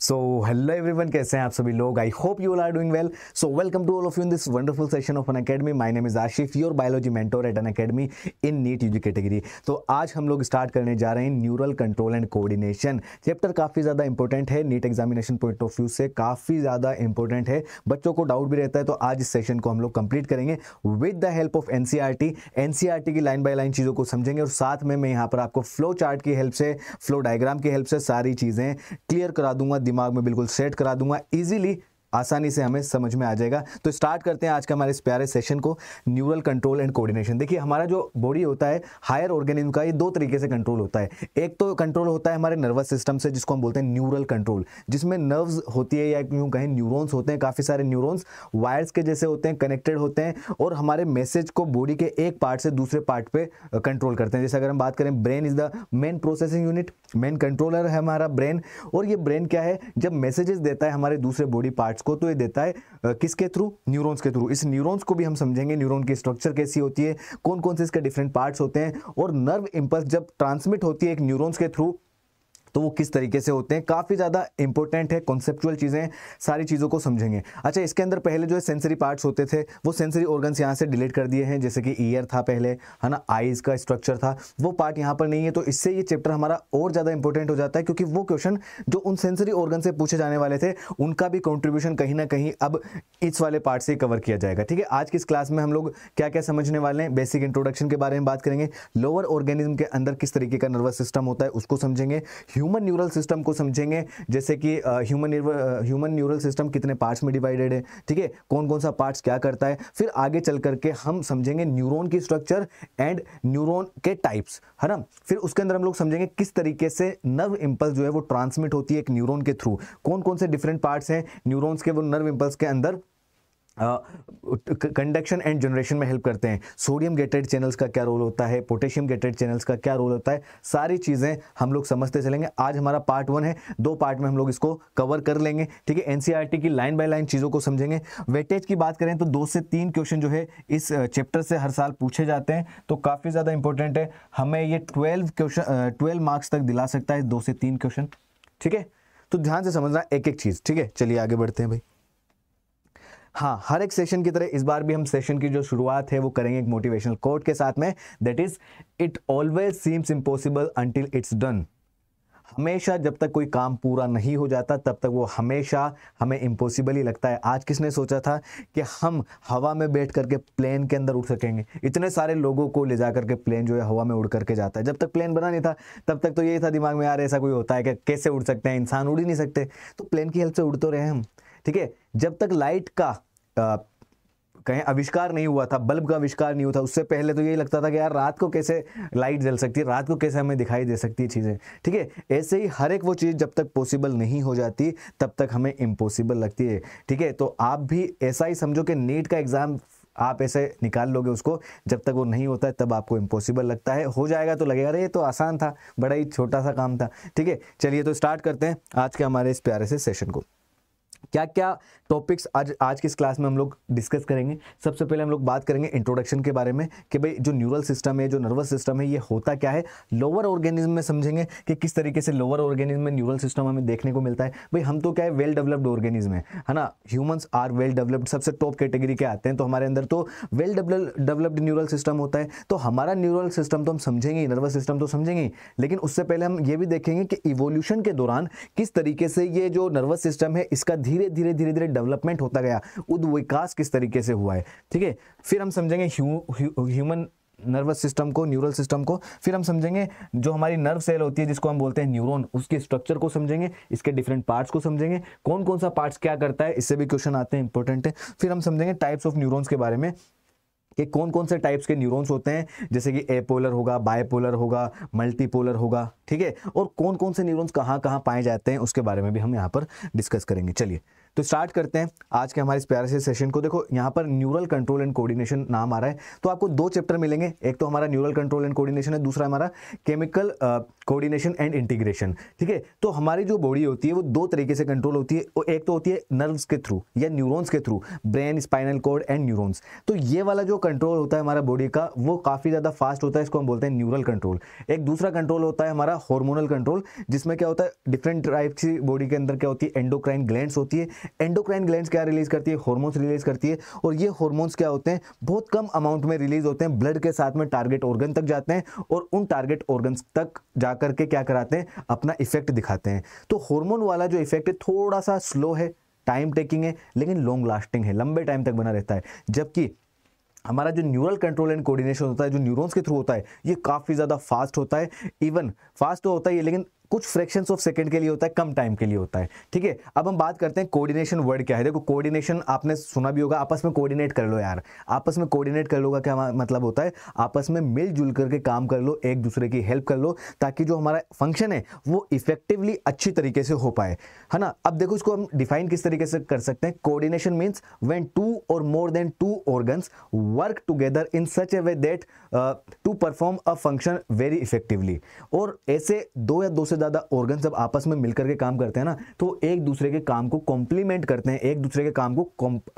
So hello everyone, कैसे हैं आप सभी लोग। I hope you all are doing well. So welcome to all of you in this wonderful session of Unacademy. My name is Ashif, your biology mentor at Unacademy in NEET UG category. तो आज हम लोग start करने जा रहे हैं neural control and coordination. Chapter काफ़ी ज़्यादा इंपॉर्टेंट है, NEET examination point of view से काफ़ी ज़्यादा इंपॉर्टेंट है। बच्चों को डाउट भी रहता है, तो आज इस सेशन को हम लोग कंप्लीट करेंगे with the help of NCERT. NCERT की लाइन बाय लाइन चीज़ों को समझेंगे और साथ में मैं यहाँ पर आपको फ्लो चार्ट की हेल्प से, फ्लो डायग्राम की हेल्प से सारी चीज़ें क्लियर करा दूंगा, दिमाग में बिल्कुल सेट करा दूंगा, इजीली आसानी से हमें समझ में आ जाएगा। तो स्टार्ट करते हैं आज का हमारे इस प्यारे सेशन को, न्यूरल कंट्रोल एंड कोऑर्डिनेशन। देखिए, हमारा जो बॉडी होता है हायर ऑर्गेनिज्म का, ये दो तरीके से कंट्रोल होता है। एक तो कंट्रोल होता है हमारे नर्वस सिस्टम से, जिसको हम बोलते हैं न्यूरल कंट्रोल, जिसमें नर्व्स होती है या यूं कहें न्यूरॉन्स होते हैं। काफ़ी सारे न्यूरॉन्स वायर्स के जैसे होते हैं, कनेक्टेड होते हैं और हमारे मैसेज को बॉडी के एक पार्ट से दूसरे पार्ट पे कंट्रोल करते हैं। जैसे अगर हम बात करें, brain is the main processing unit, main controller है हमारा ब्रेन। और ये ब्रेन क्या है, जब मैसेजेस देता है हमारे दूसरे बॉडी पार्ट्स को, तो ये देता है किसके थ्रू? न्यूरॉन्स के थ्रू। इस न्यूरॉन्स को भी हम समझेंगे, न्यूरॉन की स्ट्रक्चर कैसी होती है, कौन कौन से इसके डिफरेंट पार्ट्स होते हैं, और नर्व इंपल्स जब ट्रांसमिट होती है एक न्यूरॉन्स के थ्रू तो वो किस तरीके से होते हैं। काफ़ी ज़्यादा इंपॉर्टेंट है, कॉन्सेप्चुअल चीज़ें, सारी चीज़ों को समझेंगे। अच्छा, इसके अंदर पहले जो है सेंसरी पार्ट्स होते थे, वो सेंसरी ऑर्गन्स यहाँ से डिलीट कर दिए हैं। जैसे कि ईयर था पहले, है ना, आईज का स्ट्रक्चर था, वो पार्ट यहाँ पर नहीं है। तो इससे ये चैप्टर हमारा और ज़्यादा इंपॉर्टेंट हो जाता है, क्योंकि वो क्वेश्चन जो उन सेंसरी ऑर्गन से पूछे जाने वाले थे, उनका भी कॉन्ट्रीब्यूशन कहीं ना कहीं अब इस वाले पार्ट से कवर किया जाएगा। ठीक है, आज की इस क्लास में हम लोग क्या क्या समझने वाले हैं, बेसिक इंट्रोडक्शन के बारे में बात करेंगे, लोअर ऑर्गेनिज्म के अंदर किस तरीके का नर्वस सिस्टम होता है उसको समझेंगे, ह्यूमन न्यूरल सिस्टम को समझेंगे, जैसे कि ह्यूमन न्यूरल सिस्टम कितने पार्ट्स में डिवाइडेड है, ठीक है, कौन कौन सा पार्ट्स क्या करता है। फिर आगे चल करके हम समझेंगे न्यूरॉन की स्ट्रक्चर एंड न्यूरॉन के टाइप्स, है ना। फिर उसके अंदर हम लोग समझेंगे किस तरीके से नर्व इंपल्स जो है वो ट्रांसमिट होती है एक न्यूरॉन के थ्रू, कौन कौन से डिफरेंट पार्ट्स हैं न्यूरॉन्स के, वो नर्व इंपल्स के अंदर कंडक्शन एंड जनरेशन में हेल्प करते हैं। सोडियम गेटेड चैनल्स का क्या रोल होता है, पोटेशियम गेटेड चैनल्स का क्या रोल होता है, सारी चीज़ें हम लोग समझते चलेंगे। आज हमारा पार्ट 1 है, 2 पार्ट में हम लोग इसको कवर कर लेंगे। ठीक है, एनसीईआरटी की लाइन बाय लाइन चीज़ों को समझेंगे। वेटेज की बात करें तो 2 से 3 क्वेश्चन जो है इस चैप्टर से हर साल पूछे जाते हैं, तो काफ़ी ज़्यादा इंपॉर्टेंट है। हमें ये 12 मार्क्स तक दिला सकता है, 2 से 3 क्वेश्चन। ठीक है, तो ध्यान से समझना एक एक चीज़। ठीक है, चलिए आगे बढ़ते हैं भाई। हाँ, हर एक सेशन की तरह इस बार भी हम सेशन की जो शुरुआत है वो करेंगे एक मोटिवेशनल कोट के साथ में, that is it always seems impossible until it's done. हमेशा जब तक कोई काम पूरा नहीं हो जाता तब तक वो हमेशा हमें इम्पॉसिबल ही लगता है। आज किसने सोचा था कि हम हवा में बैठ करके प्लेन के अंदर उड़ सकेंगे? इतने सारे लोगों को ले जा करके प्लेन जो है हवा में उड़ करके जाता है। जब तक प्लेन बना नहीं था तब तक तो यही था दिमाग में, यार ऐसा कोई होता है कि कैसे उड़ सकते हैं, इंसान उड़ ही नहीं सकते, तो प्लेन की हेल्प से उड़ तो रहे हम। ठीक है, जब तक लाइट का कहीं आविष्कार नहीं हुआ था, बल्ब का आविष्कार नहीं हुआ था, उससे पहले तो यही लगता था कि यार रात को कैसे लाइट जल सकती है, रात को कैसे हमें दिखाई दे सकती है चीज़ें। ठीक है, ऐसे ही हर एक वो चीज़ जब तक पॉसिबल नहीं हो जाती तब तक हमें इम्पॉसिबल लगती है। ठीक है, तो आप भी ऐसा ही समझो कि नीट का एग्ज़ाम आप ऐसे निकाल लोगे उसको, जब तक वो नहीं होता है तब आपको इम्पॉसिबल लगता है। हो जाएगा तो लगेगा अरे ये तो आसान था, बड़ा ही छोटा सा काम था। ठीक है, चलिए तो स्टार्ट करते हैं आज के हमारे इस प्यारे से सेशन को। क्या क्या टॉपिक्स आज की इस क्लास में हम लोग डिस्कस करेंगे। सबसे पहले हम लोग बात करेंगे इंट्रोडक्शन के बारे में, कि भाई जो न्यूरल सिस्टम है, जो नर्वस सिस्टम है, ये होता क्या है। लोअर ऑर्गेनिज्म में समझेंगे कि किस तरीके से लोअर ऑर्गेनिज्म में न्यूरल सिस्टम हमें देखने को मिलता है। भाई हम तो क्या है, वेल डेवलप्ड ऑर्गेनिज्म है ना, ह्यूमंस आर वेल डेवलप्ड, सबसे टॉप कैटेगरी के आते हैं, तो हमारे अंदर तो वेल डेवलप्ड न्यूरल सिस्टम होता है। तो हमारा न्यूरल सिस्टम तो हम समझेंगे, नर्वस सिस्टम तो समझेंगे, लेकिन उससे पहले हम ये भी देखेंगे कि इवोल्यूशन के दौरान किस तरीके से ये जो नर्वस सिस्टम है इसका धीरे धीरे डेवलपमेंट होता गया, विकास किस तरीके से हुआ है। ठीक है, फिर हम समझेंगे ह्यूमन नर्वस सिस्टम को, न्यूरल सिस्टम को। फिर हम समझेंगे जो हमारी नर्व सेल होती है जिसको हम बोलते हैं न्यूरॉन, उसके स्ट्रक्चर को समझेंगे, इसके डिफरेंट पार्ट्स को समझेंगे, कौन कौन सा पार्ट्स क्या करता है, इससे भी क्वेश्चन आते हैं, इंपॉर्टेंट है। फिर हम समझेंगे टाइप्स ऑफ न्यूरॉन्स के बारे में, कि कौन कौन से टाइप्स के न्यूरॉन्स होते हैं, जैसे कि एपोलर होगा, बायपोलर होगा, मल्टीपोलर होगा। ठीक है, और कौन कौन से न्यूरॉन्स कहाँ कहाँ पाए जाते हैं उसके बारे में भी हम यहाँ पर डिस्कस करेंगे। चलिए तो स्टार्ट करते हैं आज के हमारे इस प्यारे से सेशन को। देखो यहाँ पर न्यूरल कंट्रोल एंड कोऑर्डिनेशन नाम आ रहा है, तो आपको दो चैप्टर मिलेंगे, एक तो हमारा न्यूरल कंट्रोल एंड कोऑर्डिनेशन है, दूसरा हमारा केमिकल कोऑर्डिनेशन एंड इंटीग्रेशन। ठीक है, तो हमारी जो बॉडी होती है वो दो तरीके से कंट्रोल होती है, एक तो होती है नर्व्स के थ्रू या न्यूरॉन्स के through, brain, spinal cord and neurons. तो ये वाला जो कंट्रोल होता है हमारा बॉडी का वो काफी ज्यादा फास्ट होता है, इसको हम बोलते हैं न्यूरल कंट्रोल। एक दूसरा कंट्रोल होता है हमारा हार्मोनल कंट्रोल, जिसमें क्या होता है डिफरेंट टाइप की बॉडी के अंदर क्या होती है एंडोक्राइन ग्लैंड्स होती है। एंडोक्राइन ग्लैंड्स क्या रिलीज करती है, हार्मोन्स रिलीज करती है, और ये हार्मोन्स क्या होते हैं बहुत कम अमाउंट में रिलीज होते हैं, ब्लड के साथ में टारगेट ऑर्गन तक जाते हैं और उन टारगेट ऑर्गन्स तक जाकर के क्या कराते हैं अपना इफेक्ट दिखाते हैं। तो हार्मोन वाला जो इफेक्ट है थोड़ा सा स्लो है, टाइम टेकिंग है, लेकिन लॉन्ग लास्टिंग है, लंबे टाइम तक बना रहता है। जबकि हमारा जो न्यूरल कंट्रोल एंड कोऑर्डिनेशन होता है, जो न्यूरॉन्स के थ्रू होता है, ये काफी ज्यादा फास्ट होता है। इवन फास्ट तो होता ही है लेकिन कुछ फ्रैक्शंस ऑफ सेकंड के लिए होता है, कम टाइम के लिए होता है। ठीक है, अब हम बात करते हैं कोऑर्डिनेशन वर्ड क्या है। देखो कोऑर्डिनेशन आपने सुना भी होगा, आपस में कोऑर्डिनेट कर लो यार, आपस में कोऑर्डिनेट कर लो का क्या मतलब होता है, आपस में मिलजुल करके काम कर लो, एक दूसरे की हेल्प कर लो, ताकि जो हमारा फंक्शन है वो इफेक्टिवली अच्छी तरीके से हो पाए, है ना। अब देखो इसको हम डिफाइन किस तरीके से कर सकते हैं। कोऑर्डिनेशन मींस व्हेन टू और more than two organs work together in such a way that to perform a function very effectively. और ऐसे दो या दो से ज्यादा ऑर्गन जब आपस में मिलकर के काम करते हैं ना, तो एक दूसरे के काम को कॉम्प्लीमेंट करते हैं, एक दूसरे के काम को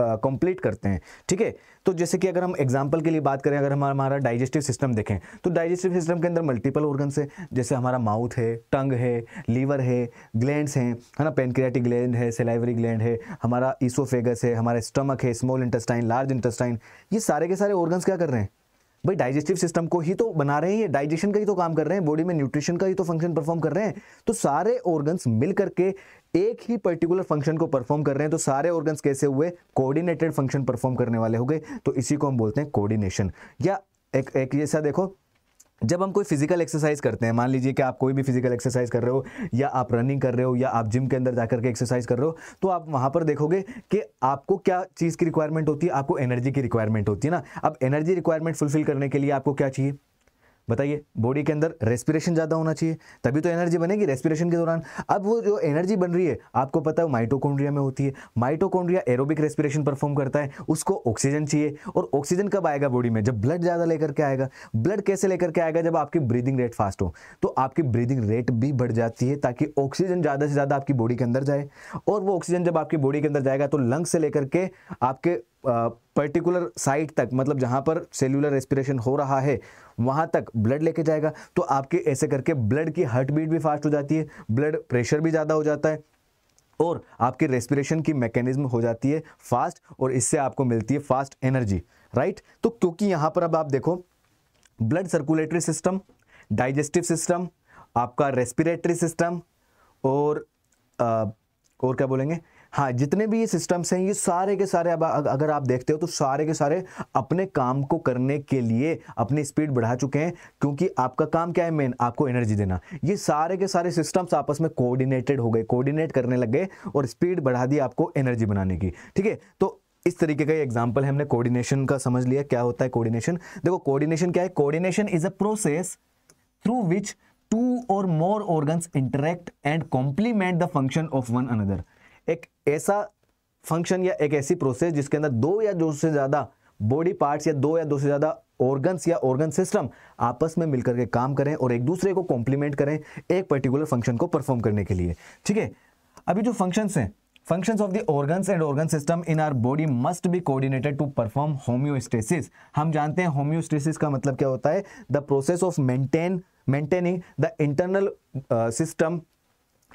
कंप्लीट करते हैं। ठीक है, तो जैसे कि अगर हम एग्जांपल के लिए बात करें, अगर हमारा डाइजेस्टिव सिस्टम देखें, तो डाइजेस्टिव सिस्टम के अंदर मल्टीपल ऑर्गन्स है, जैसे हमारा माउथ है, टंग है, लीवर है, ग्लैंड्स हैं, है ना, पेनक्रियाटिक ग्लैंड है, सलाइवरी ग्लैंड है, हमारा ईसोफेगस है, हमारा स्टमक है, स्मॉल इंटेस्टाइन, लार्ज इंटेस्टाइन। ये सारे के सारे ऑर्गन्स क्या कर रहे हैं भाई, डाइजेस्टिव सिस्टम को ही तो बना रहे हैं, ये डाइजेशन का ही तो काम कर रहे हैं, बॉडी में न्यूट्रिशन का ही तो फंक्शन परफॉर्म कर रहे हैं। तो सारे ऑर्गन्स मिल करके एक ही पर्टिकुलर फंक्शन को परफॉर्म कर रहे हैं, तो सारे ऑर्गन्स कैसे हुए, कोऑर्डिनेटेड फंक्शन परफॉर्म करने वाले हो गए। तो इसी को हम बोलते हैं कोऑर्डिनेशन। या एक जैसा देखो, जब हम कोई फिजिकल एक्सरसाइज करते हैं, मान लीजिए कि आप कोई भी फिजिकल एक्सरसाइज कर रहे हो, या आप रनिंग कर रहे हो, या आप जिम के अंदर जाकर के एक्सरसाइज कर रहे हो, तो आप वहां पर देखोगे कि आपको क्या चीज की रिक्वायरमेंट होती है, आपको एनर्जी की रिक्वायरमेंट होती है ना। अब एनर्जी रिक्वायरमेंट फुलफिल करने के लिए आपको क्या चाहिए बताइए, बॉडी के अंदर रेस्पिरेशन ज्यादा होना चाहिए, तभी तो एनर्जी बनेगी रेस्पिरेशन के दौरान। अब वो जो एनर्जी बन रही है आपको पता है वो माइटोकॉन्ड्रिया में होती है। माइटोकॉन्ड्रिया एरोबिक रेस्पिरेशन परफॉर्म करता है, उसको ऑक्सीजन चाहिए, और ऑक्सीजन कब आएगा बॉडी में, जब ब्लड ज्यादा लेकर के आएगा। ब्लड कैसे लेकर के आएगा, जब आपकी ब्रीदिंग रेट फास्ट हो, तो आपकी ब्रीदिंग रेट भी बढ़ जाती है, ताकि ऑक्सीजन ज्यादा से ज्यादा आपकी बॉडी के अंदर जाए। और वो ऑक्सीजन जब आपकी बॉडी के अंदर जाएगा तो लंग्स से लेकर के आपके पर्टिकुलर साइट तक, मतलब जहां पर सेल्यूलर रेस्पिरेशन हो रहा है वहां तक ब्लड लेके जाएगा। तो आपके ऐसे करके ब्लड की हार्ट बीट भी फास्ट हो जाती है, ब्लड प्रेशर भी ज्यादा हो जाता है, और आपकी रेस्पिरेशन की मैकेनिज्म हो जाती है फास्ट, और इससे आपको मिलती है फास्ट एनर्जी, राइट। तो क्योंकि यहां पर अब आप देखो, blood circulatory system, digestive system, आपका रेस्पिरेटरी सिस्टम, और क्या बोलेंगे, हाँ, जितने भी ये सिस्टम्स हैं ये सारे के सारे, अब अगर आप देखते हो तो सारे के सारे अपने काम को करने के लिए अपनी स्पीड बढ़ा चुके हैं, क्योंकि आपका काम क्या है मेन, आपको एनर्जी देना। ये सारे के सारे सिस्टम्स आपस में कोऑर्डिनेटेड हो गए, कोऑर्डिनेट करने लग गए और स्पीड बढ़ा दी आपको एनर्जी बनाने की। ठीक है, तो इस तरीके का एग्जाम्पल हमने कोऑर्डिनेशन का समझ लिया, क्या होता है कोऑर्डिनेशन। देखो कोऑर्डिनेशन क्या है, coordination is a process through which two और more organs interact and complement the function of one another. एक ऐसा फंक्शन या एक ऐसी प्रोसेस जिसके अंदर दो या दो से ज्यादा बॉडी पार्ट्स या दो से ज्यादा ऑर्गन्स या ऑर्गन सिस्टम आपस में मिलकर के काम करें और एक दूसरे को कॉम्प्लीमेंट करें एक पर्टिकुलर फंक्शन को परफॉर्म करने के लिए। ठीक है, अभी जो फंक्शंस हैं, functions of the organs and organ system in our body must be coordinated to perform homeostasis। हम जानते हैं homeostasis का मतलब क्या होता है, the process of maintaining the internal system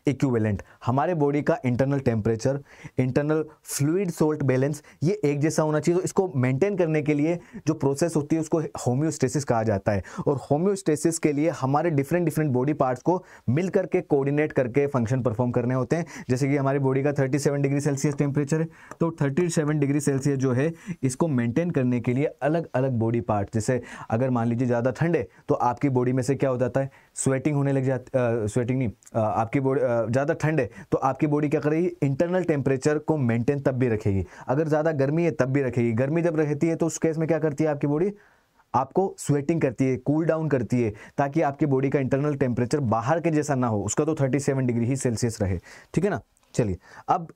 equivalent. हमारे बॉडी का internal temperature, internal fluid salt balance ये एक जैसा होना चाहिए। तो इसको मेंटेन करने के लिए जो प्रोसेस होती है उसको होम्योस्टेसिस कहा जाता है। और होम्योस्टेसिस के लिए हमारे डिफरेंट बॉडी पार्ट्स को मिल करके कोऑर्डिनेट करके फंक्शन परफॉर्म करने होते हैं। जैसे कि हमारी बॉडी का 37 डिग्री सेल्सियस टेम्परेचर है, तो 37 डिग्री सेल्सियस जो है इसको मेंटेन करने के लिए अलग अलग बॉडी पार्ट, जैसे अगर मान लीजिए ज़्यादा ठंड है तो आपकी बॉडी में से क्या हो जाता है, स्वेटिंग होने लग जाती, स्वेटिंग नहीं, आपकी बॉडी ज़्यादा ठंड है तो आपकी बॉडी क्या करेगी, इंटरनल टेम्परेचर को मेंटेन तब भी रखेगी। अगर ज़्यादा गर्मी है तब भी रखेगी। गर्मी जब रहती है तो उस केस में क्या करती है आपकी बॉडी, आपको स्वेटिंग करती है, कूल डाउन करती है, ताकि आपकी बॉडी का इंटरनल टेम्परेचर बाहर के जैसा ना हो, उसका तो 37 डिग्री ही सेल्सियस रहे। ठीक है ना। चलिए अब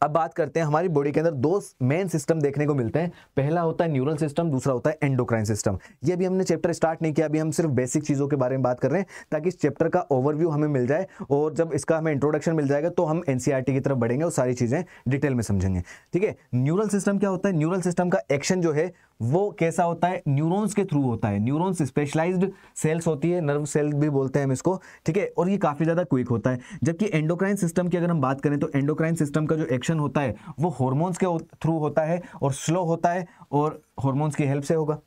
अब बात करते हैं, हमारी बॉडी के अंदर दो मेन सिस्टम देखने को मिलते हैं। पहला होता है न्यूरल सिस्टम, दूसरा होता है एंडोक्राइन सिस्टम। ये अभी हमने चैप्टर स्टार्ट नहीं किया, अभी हम सिर्फ बेसिक चीज़ों के बारे में बात कर रहे हैं ताकि इस चैप्टर का ओवरव्यू हमें मिल जाए, और जब इसका हमें इंट्रोडक्शन मिल जाएगा तो हम एनसीईआरटी की तरफ बढ़ेंगे और सारी चीज़ें डिटेल में समझेंगे। ठीक है, न्यूरल सिस्टम क्या होता है? न्यूरल सिस्टम का एक्शन जो है वो कैसा होता है? न्यूरॉन्स के थ्रू होता है। न्यूरॉन्स स्पेशलाइज्ड सेल्स होती है, नर्व सेल भी बोलते हैं हम इसको। ठीक है, और ये काफ़ी ज़्यादा क्विक होता है। जबकि एंडोक्राइन सिस्टम की अगर हम बात करें तो एंडोक्राइन सिस्टम का जो एक्शन होता है वो हार्मोन्स के थ्रू होता है और स्लो होता है और हार्मोन्स की हेल्प से होगा।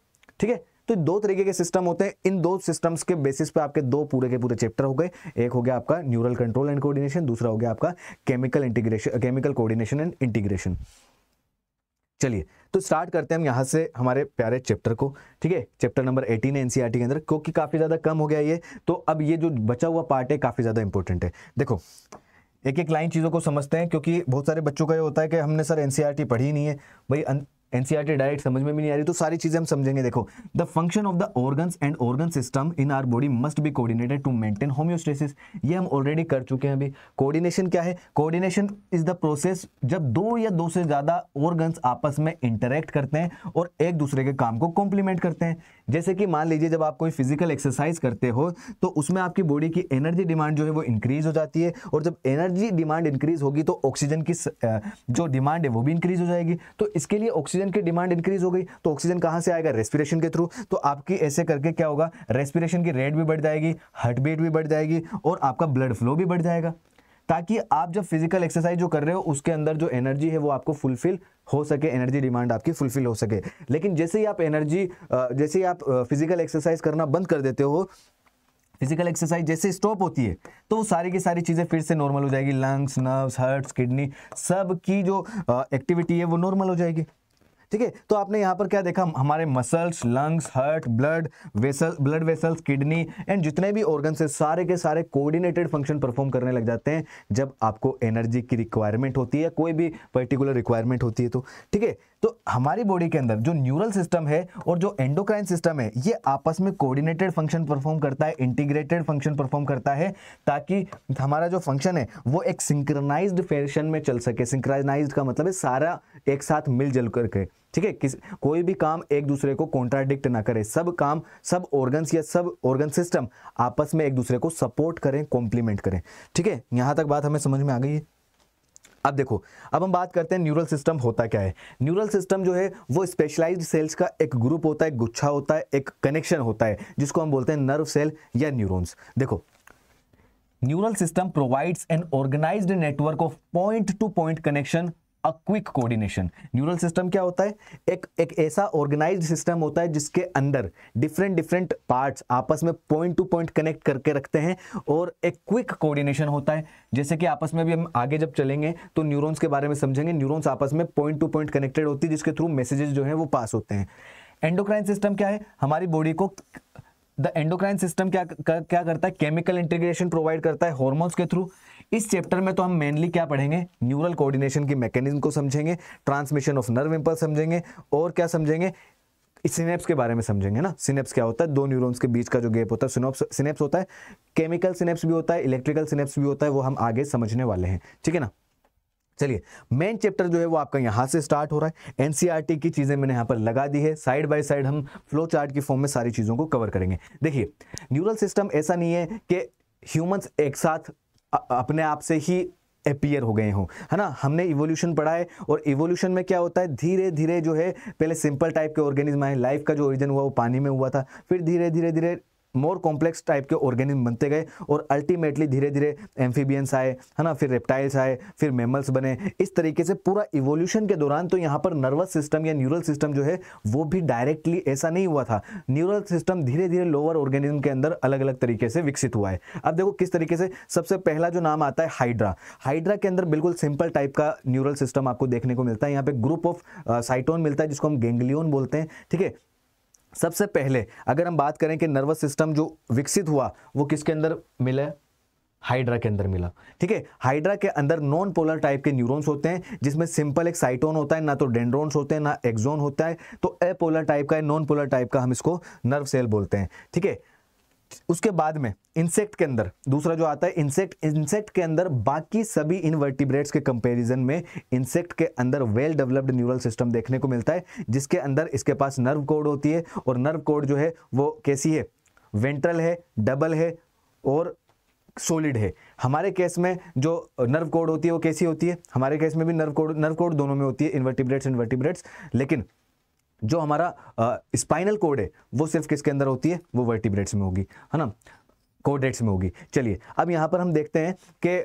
ठीक है, तो दो तरीके के सिस्टम होते हैं। इन दो सिस्टम्स के बेसिस पे आपके दो पूरे के पूरे चैप्टर हो गए। एक हो गया आपका न्यूरल कंट्रोल एंड कोऑर्डिनेशन, दूसरा हो गया आपका chemical integration, chemical coordination and integration. चलिए तो स्टार्ट करते हैं हम यहाँ से हमारे प्यारे चैप्टर को। ठीक है, चैप्टर नंबर 18 है एनसीईआरटी के अंदर, क्योंकि काफ़ी ज़्यादा कम हो गया ये, तो अब ये जो बचा हुआ पार्ट है काफ़ी ज़्यादा इंपॉर्टेंट है। देखो एक एक लाइन चीज़ों को समझते हैं, क्योंकि बहुत सारे बच्चों का ये होता है कि हमने सर एनसीईआरटी पढ़ी नहीं है, भाई एनसीईआरटी डायरेक्ट समझ में भी नहीं आ रही, तो सारी चीजें हम समझेंगे। देखो, the function of the organs and organ system in our body must be coordinated to maintain homeostasis. ये हम ऑलरेडी कर चुके हैं अभी। कोऑर्डिनेशन क्या है? कोऑर्डिनेशन इज द प्रोसेस जब दो या दो से ज्यादा ऑर्गन्स आपस में इंटरेक्ट करते हैं और एक दूसरे के काम को कॉम्प्लीमेंट करते हैं। जैसे कि मान लीजिए जब आप कोई फिजिकल एक्सरसाइज करते हो तो उसमें आपकी बॉडी की एनर्जी डिमांड जो है वो इंक्रीज हो जाती है, और जब एनर्जी डिमांड इंक्रीज होगी तो ऑक्सीजन की जो डिमांड है वो भी इंक्रीज हो जाएगी। तो इसके लिए ऑक्सीजन की डिमांड इंक्रीज हो गई तो ऑक्सीजन कहां से आएगा? रेस्पिरेशन के थ्रू। तो आपकी ऐसे करके क्या होगा? रेस्पिरेशन की रेट भी बढ़ जाएगी, हार्ट बीट भी बढ़ जाएगी और आपका ब्लड फ्लो भी बढ़ जाएगा, ताकि आप जब फिजिकल एक्सरसाइज जो कर रहे हो उसके अंदर जो एनर्जी है वो आपको फुलफिल हो सके, एनर्जी डिमांड आपकी फुलफिल हो सके। लेकिन जैसे ही आप फिजिकल एक्सरसाइज करना बंद कर देते हो, फिजिकल एक्सरसाइज जैसे स्टॉप होती है तो वो सारी की सारी चीज़ें फिर से नॉर्मल हो जाएगी। लंग्स, नर्व्स, हार्ट्स, किडनी, सब की जो एक्टिविटी है वो नॉर्मल हो जाएगी। ठीक है, तो आपने यहाँ पर क्या देखा? हमारे muscles, lungs, heart, blood vessels, kidney and जितने भी ऑर्गन्स है सारे के सारे कोऑर्डिनेटेड फंक्शन परफॉर्म करने लग जाते हैं जब आपको एनर्जी की रिक्वायरमेंट होती है, कोई भी पर्टिकुलर रिक्वायरमेंट होती है तो। ठीक है, तो हमारी बॉडी के अंदर जो न्यूरल सिस्टम है और जो एंडोक्राइन सिस्टम है ये आपस में कोऑर्डिनेटेड फंक्शन परफॉर्म करता है, इंटीग्रेटेड फंक्शन परफॉर्म करता है, ताकि हमारा जो फंक्शन है वो एक सिंक्रोनाइज्ड फैशन में चल सके। सिंक्रोनाइज्ड का मतलब है सारा एक साथ मिलजुल करके। ठीक है, कोई भी काम एक दूसरे को कॉन्ट्राडिक्ट ना करे, सब काम, सब ऑर्गन्स या सब ऑर्गन सिस्टम आपस में एक दूसरे को सपोर्ट करें, कॉम्प्लीमेंट करें। ठीक है, यहां तक बात हमें समझ में आ गई है। अब देखो, अब हम बात करते हैं न्यूरल सिस्टम होता क्या है। न्यूरल सिस्टम जो है वो स्पेशलाइज्ड सेल्स का एक ग्रुप होता है, गुच्छा होता है, एक कनेक्शन होता है जिसको हम बोलते हैं नर्व सेल या न्यूरॉन्स। देखो, neural system provides an organised network of point to point connection, a quick coordination. Neural system क्या होता है? एक ऐसा ऑर्गेनाइज्ड सिस्टम होता है जिसके अंदर डिफरेंट पार्ट्स आपस में पॉइंट टू पॉइंट कनेक्ट करके रखते हैं और एक क्विक कोऑर्डिनेशन होता है। जैसे कि आपस में भी हम आगे जब चलेंगे तो न्यूरॉन्स के बारे में समझेंगे। न्यूरॉन्स आपस में पॉइंट टू पॉइंट कनेक्टेड होती है जिसके थ्रू मैसेजेस जो है वो पास होते हैं। एंडोक्राइन सिस्टम क्या है? हमारी बॉडी को द एंडोक्राइन सिस्टम क्या करता है? केमिकल इंटीग्रेशन प्रोवाइड करता है हार्मोन्स के थ्रू। इस चैप्टर में तो हम मेनली क्या पढ़ेंगे? न्यूरल कोऑर्डिनेशन की मैकेनिज्म को समझेंगे, ट्रांसमिशन ऑफ नर्व इंपल्स समझेंगे, और क्या समझेंगे? सिनेप्स के बारे में समझेंगे ना। सिनेप्स क्या होता है? दो न्यूरॉन्स के बीच का जो गैप होता है सिनेप्स होता है। केमिकल सिनेप्स भी होता है, इलेक्ट्रिकल सिनेप्स भी होता है, वो हम आगे समझने वाले हैं। ठीक है ना। चलिए, मेन चैप्टर जो है वो आपका यहां से स्टार्ट हो रहा है। एनसीईआरटी की चीजें मैंने यहां पर लगा दी है, साइड बाय साइड हम फ्लो चार्ट की फॉर्म में सारी चीजों को कवर करेंगे। देखिए, न्यूरल सिस्टम ऐसा नहीं है कि ह्यूमंस एक साथ अपने आप से ही अपीयर हो गए हों, है ना। हमने इवोल्यूशन पढ़ा है, और इवोल्यूशन में क्या होता है? धीरे धीरे जो है पहले सिंपल टाइप के ऑर्गेनिज्म आए, लाइफ का जो ओरिजिन हुआ वो पानी में हुआ था, फिर धीरे धीरे मोर कॉम्प्लेक्स टाइप के ऑर्गेनिज्म बनते गए, और अल्टीमेटली धीरे धीरे एम्फीबियंस आए, है ना, फिर रेप्टाइल्स आए, फिर मैमल्स बने। इस तरीके से पूरा इवोल्यूशन के दौरान तो यहाँ पर नर्वस सिस्टम या न्यूरल सिस्टम जो है वो भी डायरेक्टली ऐसा नहीं हुआ था। न्यूरल सिस्टम धीरे धीरे लोअर ऑर्गेनिज्म के अंदर अलग अलग तरीके से विकसित हुआ है। अब देखो किस तरीके से। सबसे पहला जो नाम आता है हाइड्रा। हाइड्रा के अंदर बिल्कुल सिंपल टाइप का न्यूरल सिस्टम आपको देखने को मिलता है। यहाँ पे ग्रुप ऑफ साइटोन मिलता है जिसको हम गैंग्लियन बोलते हैं। ठीक है, सबसे पहले अगर हम बात करें कि नर्वस सिस्टम जो विकसित हुआ वो किसके अंदर मिला? हाइड्रा के अंदर मिला। ठीक है, हाइड्रा के अंदर नॉन पोलर टाइप के न्यूरॉन्स होते हैं जिसमें सिंपल एक साइटोन होता है, ना तो डेंड्रोन्स होते हैं ना एक्सोन होता है। तो एपोलर टाइप का है, नॉन पोलर टाइप का हम इसको नर्व सेल बोलते हैं। ठीक है, उसके बाद में इंसेक्ट के अंदर दूसरा जो आता है इंसेक्ट के अंदर बाकी सभी इनवर्टिब्रेट्स के कंपैरिजन में इंसेक्ट के अंदर वेल डेवलप्ड न्यूरल सिस्टम देखने को मिलता है, जिसके अंदर इसके पास नर्व कोड होती है, और नर्व कोड जो है वो कैसी है, वेंट्रल है, डबल है और सॉलिड है। हमारे केस में जो नर्व कोड होती है वो कैसी होती है, हमारे केस में भी नर्व कोड दोनों में होती है, इनवर्टिब्रेट्स, लेकिन जो हमारा स्पाइनल कोड है वो सिर्फ किसके अंदर होती है, वो वर्टिब्रेट्स में होगी, है ना, कोडेट्स में होगी। चलिए अब यहां पर हम देखते हैं कि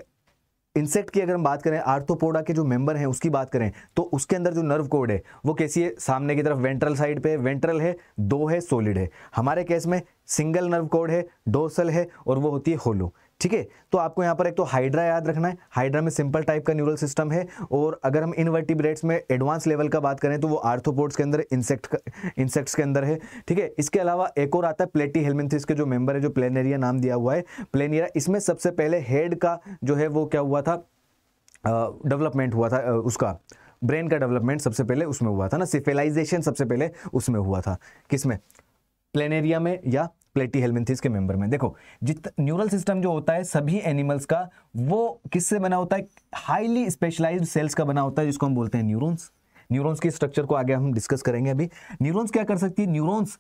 इंसेक्ट की अगर हम बात करें, आर्थ्रोपोडा के जो मेंबर हैं उसकी बात करें, तो उसके अंदर जो नर्व कोड है वो कैसी है, सामने की तरफ वेंट्रल साइड पे वेंट्रल है, 2 है, सॉलिड है। हमारे केस में सिंगल नर्व कोड है, डोर्सल है और वो होती है होलो। ठीक है, तो आपको यहाँ पर एक तो हाइड्रा याद रखना है, हाइड्रा में सिंपल टाइप का न्यूरल सिस्टम है, और अगर हम इनवर्टिब्रेट्स में एडवांस लेवल का बात करें तो वो आर्थ्रोपोड्स के अंदर, इंसेक्ट्स के अंदर है। ठीक है, इसके अलावा एक और आता है प्लेटीहेल्मिन्थेस के जो मेंबर है, जो प्लेनेरिया नाम दिया हुआ है, प्लेनेरिया, इसमें सबसे पहले हेड का जो है वो क्या हुआ था, डेवलपमेंट हुआ था, उसका ब्रेन का डेवलपमेंट सबसे पहले उसमें हुआ था ना, सिफिलाइजेशन सबसे पहले उसमें हुआ था, किसमें, प्लेनेरिया में या प्लेटीहेल्मिन्थेस के मेंबर में। देखो न्यूरल सिस्टम जो होता है सभी एनिमल्स का, वो किससे बना होता है, हाईली स्पेशलाइज्ड सेल्स का बना होता है, जिसको हम बोलते हैं न्यूरॉन्स। न्यूरॉन्स की स्ट्रक्चर को आगे हम डिस्कस करेंगे। अभी न्यूरॉन्स क्या कर सकती है, न्यूरॉन्स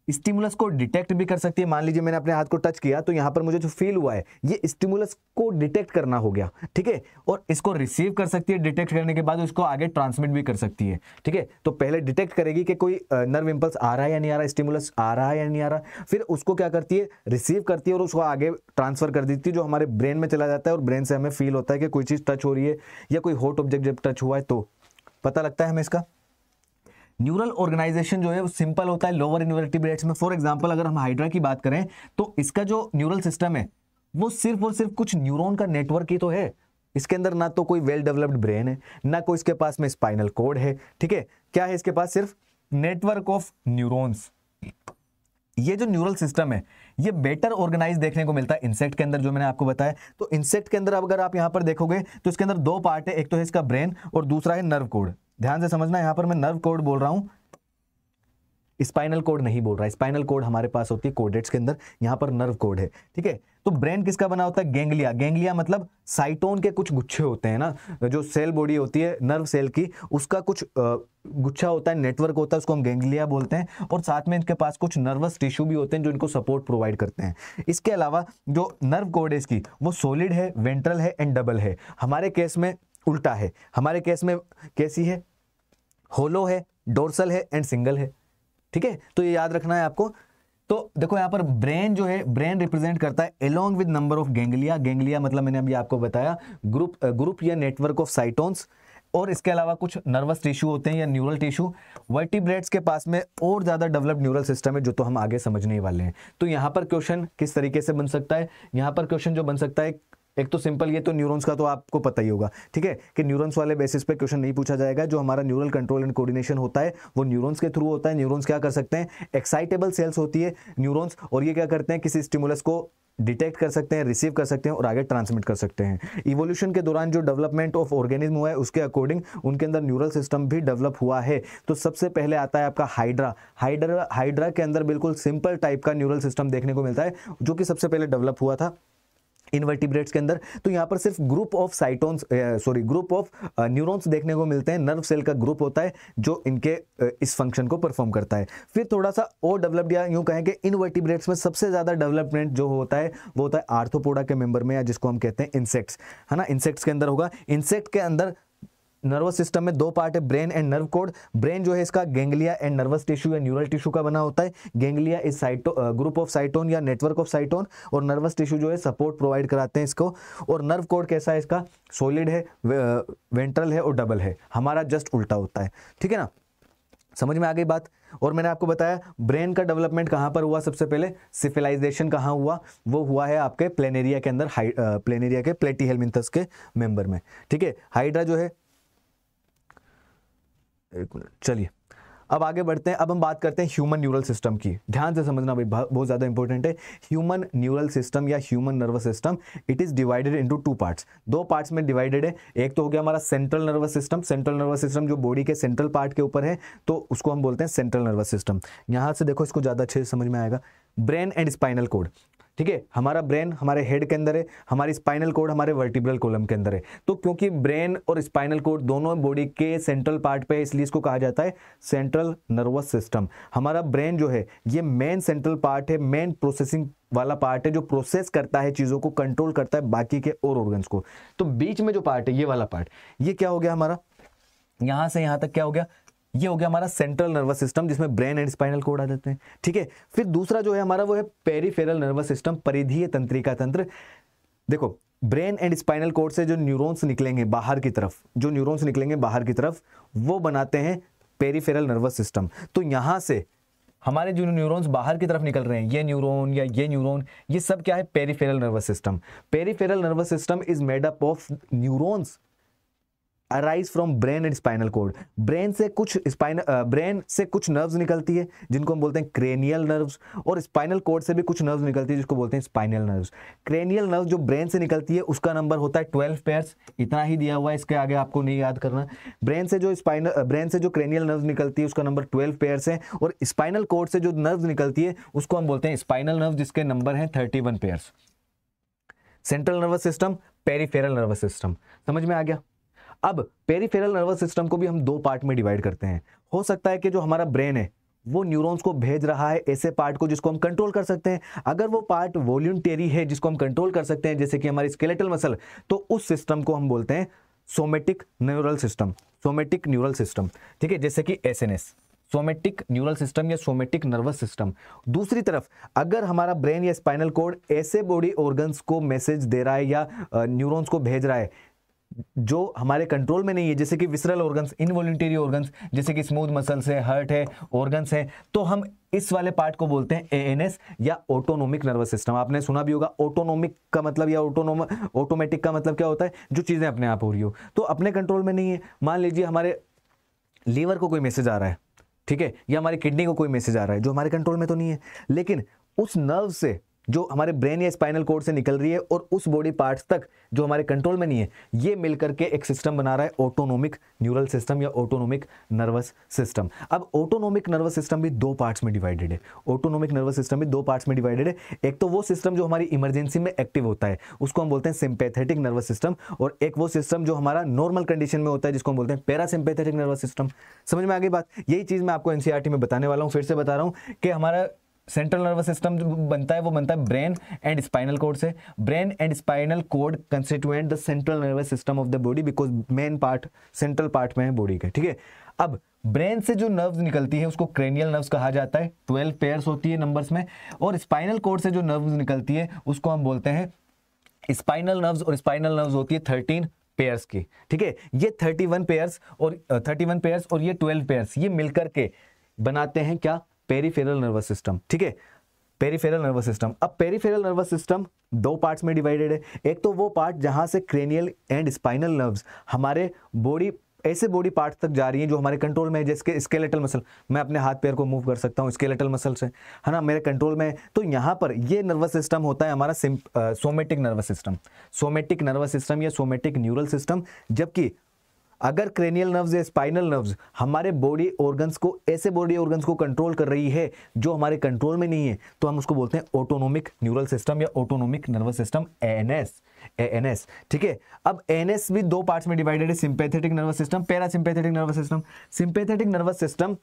स्टिमुलस को डिटेक्ट भी कर सकती है। मान लीजिए मैंने अपने हाथ को टच किया तो यहां पर मुझे जो फील हुआ है ये स्टिमुलस को डिटेक्ट करना हो गया, ठीक है, और इसको रिसीव कर सकती है, डिटेक्ट करने के बाद उसको आगे ट्रांसमिट भी कर सकती है। ठीक है, तो पहले डिटेक्ट करेगी कि कोई नर्व इंपल्स आ रहा है या नहीं आ रहा, स्टिमुलस आ रहा है या नहीं आ रहा, फिर उसको क्या करती है, रिसीव करती है और उसको आगे ट्रांसफर कर देती है, जो हमारे ब्रेन में चला जाता है, और ब्रेन से हमें फील होता है कि कोई चीज टच हो रही है या कोई हॉट ऑब्जेक्ट जब टच हुआ है तो पता लगता है हमें इसका। न्यूरल ऑर्गेनाइजेशन जो है वो सिंपल होता है लोअर इनवर्टिब्रेट्स में। फॉर एग्जांपल अगर हम हाइड्रा की बात करें तो इसका जो न्यूरल सिस्टम है वो सिर्फ और सिर्फ कुछ न्यूरॉन का नेटवर्क ही तो है। इसके अंदर ना तो कोई वेल डेवलप्ड ब्रेन है, ना कोई इसके पास में स्पाइनल कोड है। ठीक है, क्या है इसके पास, सिर्फ नेटवर्क ऑफ न्यूरॉन्स। ये जो न्यूरल सिस्टम है ये बेटर ऑर्गेनाइज देखने को मिलता है इंसेक्ट के अंदर, जो मैंने आपको बताया। तो इंसेक्ट के अंदर अगर आप यहां पर देखोगे तो इसके अंदर 2 पार्ट है, एक तो है इसका ब्रेन और दूसरा है नर्व कोड। ध्यान से समझना, यहां पर मैं नर्व कोड बोल रहा हूं, स्पाइनल कोड नहीं बोल रहा। स्पाइनल कोड हमारे पास होती है कोडेट्स के अंदर, यहां पर नर्व कोड है। ठीक है, तो ब्रेन किसका बना होता है, गैंग्लिया। गैंग्लिया मतलब साइटोन के कुछ गुच्छे होते हैं ना, जो सेल बॉडी होती है नर्व सेल की, उसका कुछ गुच्छा होता है, नेटवर्क होता है, उसको हम गैंग्लिया बोलते हैं। और साथ में इनके पास कुछ नर्वस टिश्यू भी होते हैं जो इनको सपोर्ट प्रोवाइड करते हैं। इसके अलावा जो नर्व कोड है इसकी वो सॉलिड है, वेंट्रल है एंड डबल है। हमारे केस में उल्टा है, हमारे केस में कैसी है, होलो है, डोर्सल है एंड सिंगल है। ठीक है, तो ये याद रखना है आपको। तो देखो यहां पर ब्रेन जो है, ब्रेन रिप्रेजेंट करता है along with number of ganglia. Ganglia मतलब मैंने अभी आपको बताया ग्रुप या नेटवर्क ऑफ साइटोन्स, और इसके अलावा कुछ नर्वस टिश्यू होते हैं या न्यूरल टिश्यू। वर्टिब्रेट्स के पास में और ज्यादा डेवलप्ड न्यूरल सिस्टम है, जो तो हम आगे समझने वाले हैं। तो यहां पर क्वेश्चन किस तरीके से बन सकता है, यहां पर क्वेश्चन जो बन सकता है, एक तो सिंपल, ये तो न्यूरॉन्स का तो आपको पता ही होगा, ठीक है, कि न्यूरॉन्स वाले बेसिस पे क्वेश्चन नहीं पूछा जाएगा। जो हमारा न्यूरल कंट्रोल एंड कोऑर्डिनेशन होता है वो न्यूरॉन्स के थ्रू होता है। न्यूरॉन्स क्या कर सकते हैं, एक्साइटेबल सेल्स होती है न्यूरॉन्स, और ये क्या करते हैं, किसी स्टिमुलस को डिटेक्ट कर सकते हैं, रिसीव कर सकते हैं और आगे ट्रांसमिट कर सकते हैं। इवोल्यूशन के दौरान जो डेवलपमेंट ऑफ ऑर्गेनिज्म हुआ है उसके अकॉर्डिंग उनके अंदर न्यूरल सिस्टम भी डेवलप हुआ है। तो सबसे पहले आता है आपका हाइड्रा के अंदर बिल्कुल सिंपल टाइप का न्यूरल सिस्टम देखने को मिलता है, जो कि सबसे पहले डेवलप हुआ था इनवर्टिब्रेट्स के अंदर। तो यहां पर सिर्फ ग्रुप ऑफ न्यूरॉन्स देखने को मिलते हैं। नर्व सेल का ग्रुप होता है जो इनके इस फंक्शन को परफॉर्म करता है। फिर थोड़ा सा और डेवलप्ड, या यूं कहें कि इनवर्टिब्रेट्स में सबसे ज्यादा डेवलपमेंट जो होता है वो होता है आर्थ्रोपोडा के मेंबर में, या जिसको हम कहते हैं इंसेक्ट्स, है ना। इंसेक्ट्स के अंदर होगा। इंसेक्ट के अंदर नर्वस सिस्टम में 2 पार्ट है, brain and nerve code. Brain जो है इसका गैंग्लिया एंड नर्वस टिश्यू या न्यूरल टिश्यू का बना होता है। गैंग्लिया इज ग्रुप ऑफ साइटोन या नेटवर्क ऑफ साइटोन, और नर्वस टिश्यू जो है सपोर्ट प्रोवाइड कराते हैं इसको। और नर्व कोड कैसा है इसका, सॉलिड है, वेंट्रल है और डबल है। हमारा जस्ट उल्टा होता है, ठीक है ना। समझ में आ गई बात। और मैंने आपको बताया ब्रेन का डेवलपमेंट कहां पर हुआ, सबसे पहले सिफिलाइजेशन कहां हुआ, वो हुआ है आपके प्लेनेरिया के अंदर, प्लेनेरिया के प्लेटीहेल्मिन्थस के मेंबर में। ठीक है, हाइड्रा जो है, एक मिनट, चलिए अब आगे बढ़ते हैं। अब हम बात करते हैं ह्यूमन न्यूरल सिस्टम की। ध्यान से समझना भाई, बहुत ज्यादा इंपॉर्टेंट है। ह्यूमन न्यूरल सिस्टम या human nervous system, it is divided into 2 parts. 2 parts में डिवाइडेड है। एक तो हो गया हमारा central nervous system. Central nervous system जो बॉडी के सेंट्रल पार्ट के ऊपर है, तो उसको हम बोलते हैं सेंट्रल नर्वस सिस्टम। यहां से देखो, इसको ज्यादा अच्छे से समझ में आएगा। ब्रेन एंड स्पाइनल कोड, ठीक है, हमारा ब्रेन हमारे हेड के अंदर है, हमारी स्पाइनल कोड हमारे वर्टिब्रल कॉलम के अंदर है। तो क्योंकि ब्रेन और स्पाइनल कोड दोनों बॉडी के सेंट्रल पार्ट पे है, इसलिए इसको कहा जाता है सेंट्रल नर्वस सिस्टम। हमारा ब्रेन जो है ये मेन सेंट्रल पार्ट है, मेन प्रोसेसिंग वाला पार्ट है, जो प्रोसेस करता है चीजों को, कंट्रोल करता है बाकी के और ऑर्गन्स को। तो बीच में जो पार्ट है ये वाला पार्ट, ये क्या हो गया हमारा, यहां से यहां तक क्या हो गया, ये हो गया हमारा सेंट्रल नर्वस सिस्टम, जिसमें ब्रेन एंड स्पाइनल कोड आ जाते हैं, ठीक है। फिर दूसरा जो है हमारा वो है पेरिफेरल नर्वस सिस्टम, परिधीय तंत्रिका तंत्र। देखो ब्रेन एंड स्पाइनल कोड से जो न्यूरॉन्स निकलेंगे बाहर की तरफ, जो न्यूरॉन्स निकलेंगे बाहर की तरफ, वो बनाते हैं पेरिफेरल नर्वस सिस्टम। तो यहां से हमारे जो न्यूरॉन्स बाहर की तरफ निकल रहे हैं, ये न्यूरॉन या ये न्यूरॉन, ये सब क्या है, peripheral nervous system. Peripheral nervous system is made up of neurons arise from brain and spinal cord. Brain से कुछ नर्व्स निकलती है जिनको हम बोलते हैं क्रेनियल नर्व्स, और स्पाइनल कोड से भी कुछ नर्व्स निकलती है जिसको बोलते हैं स्पाइनल नर्व्स। क्रेनियल नर्व जो ब्रेन से निकलती है उसका नंबर होता है 12 पेयर्स, इतना ही दिया हुआ है, इसके आगे आपको नहीं याद करना। ब्रेन से जो क्रेनियल नर्व निकलती है उसका नंबर 12 पेयर्स है, और स्पाइनल कोड से जो नर्व निकलती है उसको हम बोलते हैं स्पाइनल नर्व, जिसके नंबर है 31 pairs. Central nervous system, peripheral nervous system, समझ में आ गया। अब पेरिफेरल नर्वस सिस्टम को भी हम दो पार्ट में डिवाइड करते हैं। हो सकता है कि जो हमारा ब्रेन है वो न्यूरॉन्स को भेज रहा है ऐसे पार्ट को जिसको हम कंट्रोल कर सकते हैं। अगर वो पार्ट वॉल्यूंटरी है जिसको हम कंट्रोल कर सकते हैं, जैसे कि हमारी स्केलेटल मसल, तो उस सिस्टम को हम बोलते हैं somatic neural system, somatic neural system, ठीक है, जैसे कि एसएनएस, सोमेटिक न्यूरल सिस्टम या सोमेटिक नर्वस सिस्टम। दूसरी तरफ अगर हमारा ब्रेन या स्पाइनल कोड ऐसे बॉडी ऑर्गन्स को मैसेज दे रहा है या न्यूरॉन्स को भेज रहा है जो हमारे कंट्रोल में नहीं है, जैसे कि विसरल ऑर्गन्स, इनवॉल्यूंटरी ऑर्गन्स, जैसे कि स्मूथ मसल्स है, हार्ट है, ऑर्गन्स है, तो हम इस वाले पार्ट को बोलते हैं एएनएस या ऑटोनोमिक नर्वस सिस्टम। आपने सुना भी होगा ऑटोनोमिक का मतलब या ऑटोमेटिक का मतलब क्या होता है, जो चीजें अपने आप हो रही हो, तो अपने कंट्रोल में नहीं है। मान लीजिए हमारे लीवर को कोई मैसेज आ रहा है, ठीक है, या हमारी किडनी को कोई मैसेज आ रहा है जो हमारे कंट्रोल में तो नहीं है, लेकिन उस नर्व से जो हमारे ब्रेन या स्पाइनल कोड से निकल रही है और उस बॉडी पार्ट्स तक जो हमारे कंट्रोल में नहीं है, ये मिलकर के एक सिस्टम बना रहा है ऑटोनोमिक न्यूरल सिस्टम या ऑटोनोमिक नर्वस सिस्टम। अब ऑटोनोमिक नर्वस सिस्टम भी दो पार्ट्स में डिवाइडेड है। ऑटोनोमिक नर्वस सिस्टम भी दो पार्ट्स में डिवाइडेड है। एक तो वो सिस्टम जो हमारी इमरजेंसी में एक्टिव होता है उसको हम बोलते हैं सिंपैथेटिक नर्वस सिस्टम, और एक वो सिस्टम जो हमारा नॉर्मल कंडीशन में होता है जिसको हम बोलते हैं पैरासिम्पैथेटिक नर्वस सिस्टम। समझ में आ गई बात? यही चीज मैं आपको एनसीईआरटी में बताने वाला हूं। फिर से बता रहा हूं कि हमारा सेंट्रल नर्वस सिस्टम जो बनता है वो बनता है ब्रेन एंड स्पाइनल कोड से। Brain and spinal cord constituent the central nervous system of the body, because main part central part में है बॉडी के, ठीक है। अब ब्रेन से जो नर्व्स निकलती है उसको क्रेनियल नर्व्स कहा जाता है, 12 पेयर्स होती है नंबर्स में, और स्पाइनल कोड से जो नर्व्स निकलती है उसको हम बोलते हैं स्पाइनल नर्व्स, और स्पाइनल नर्व्स होती है 13 पेयर्स की, ठीक है। ये 31 पेयर्स और ये 12 पेयर्स, ये मिलकर के बनाते हैं क्या, पेरिफेरल नर्वस सिस्टम, ठीक है, पेरिफेरल नर्वस सिस्टम। अब पेरिफेरल नर्वस सिस्टम दो पार्ट्स में डिवाइडेड है। एक तो वो पार्ट जहां से क्रेनियल एंड स्पाइनल नर्व्स हमारे बॉडी ऐसे बॉडी पार्ट तक जा रही हैं जो हमारे कंट्रोल में है, जैसे स्केलेटल मसल, मैं अपने हाथ पैर को मूव कर सकता हूं स्केलेटल मसल से, है ना, मेरे कंट्रोल में है। तो यहां पर ये नर्वस सिस्टम होता है हमारा somatic nervous system, somatic nervous system या सोमेटिक न्यूरल सिस्टम। जबकि अगर क्रेनियल नर्व्स या स्पाइनल नर्व्स हमारे बॉडी ऑर्गन्स को, ऐसे बॉडी ऑर्गन्स को कंट्रोल कर रही है जो हमारे कंट्रोल में नहीं है, तो हम उसको बोलते हैं ऑटोनोमिक न्यूरल सिस्टम या ऑटोनोमिक नर्वस सिस्टम, एएनएस, ठीक है। अब एएनएस भी दो पार्ट्स में डिवाइडेड है, sympathetic nervous system, parasympathetic nervous system. Sympathetic nervous system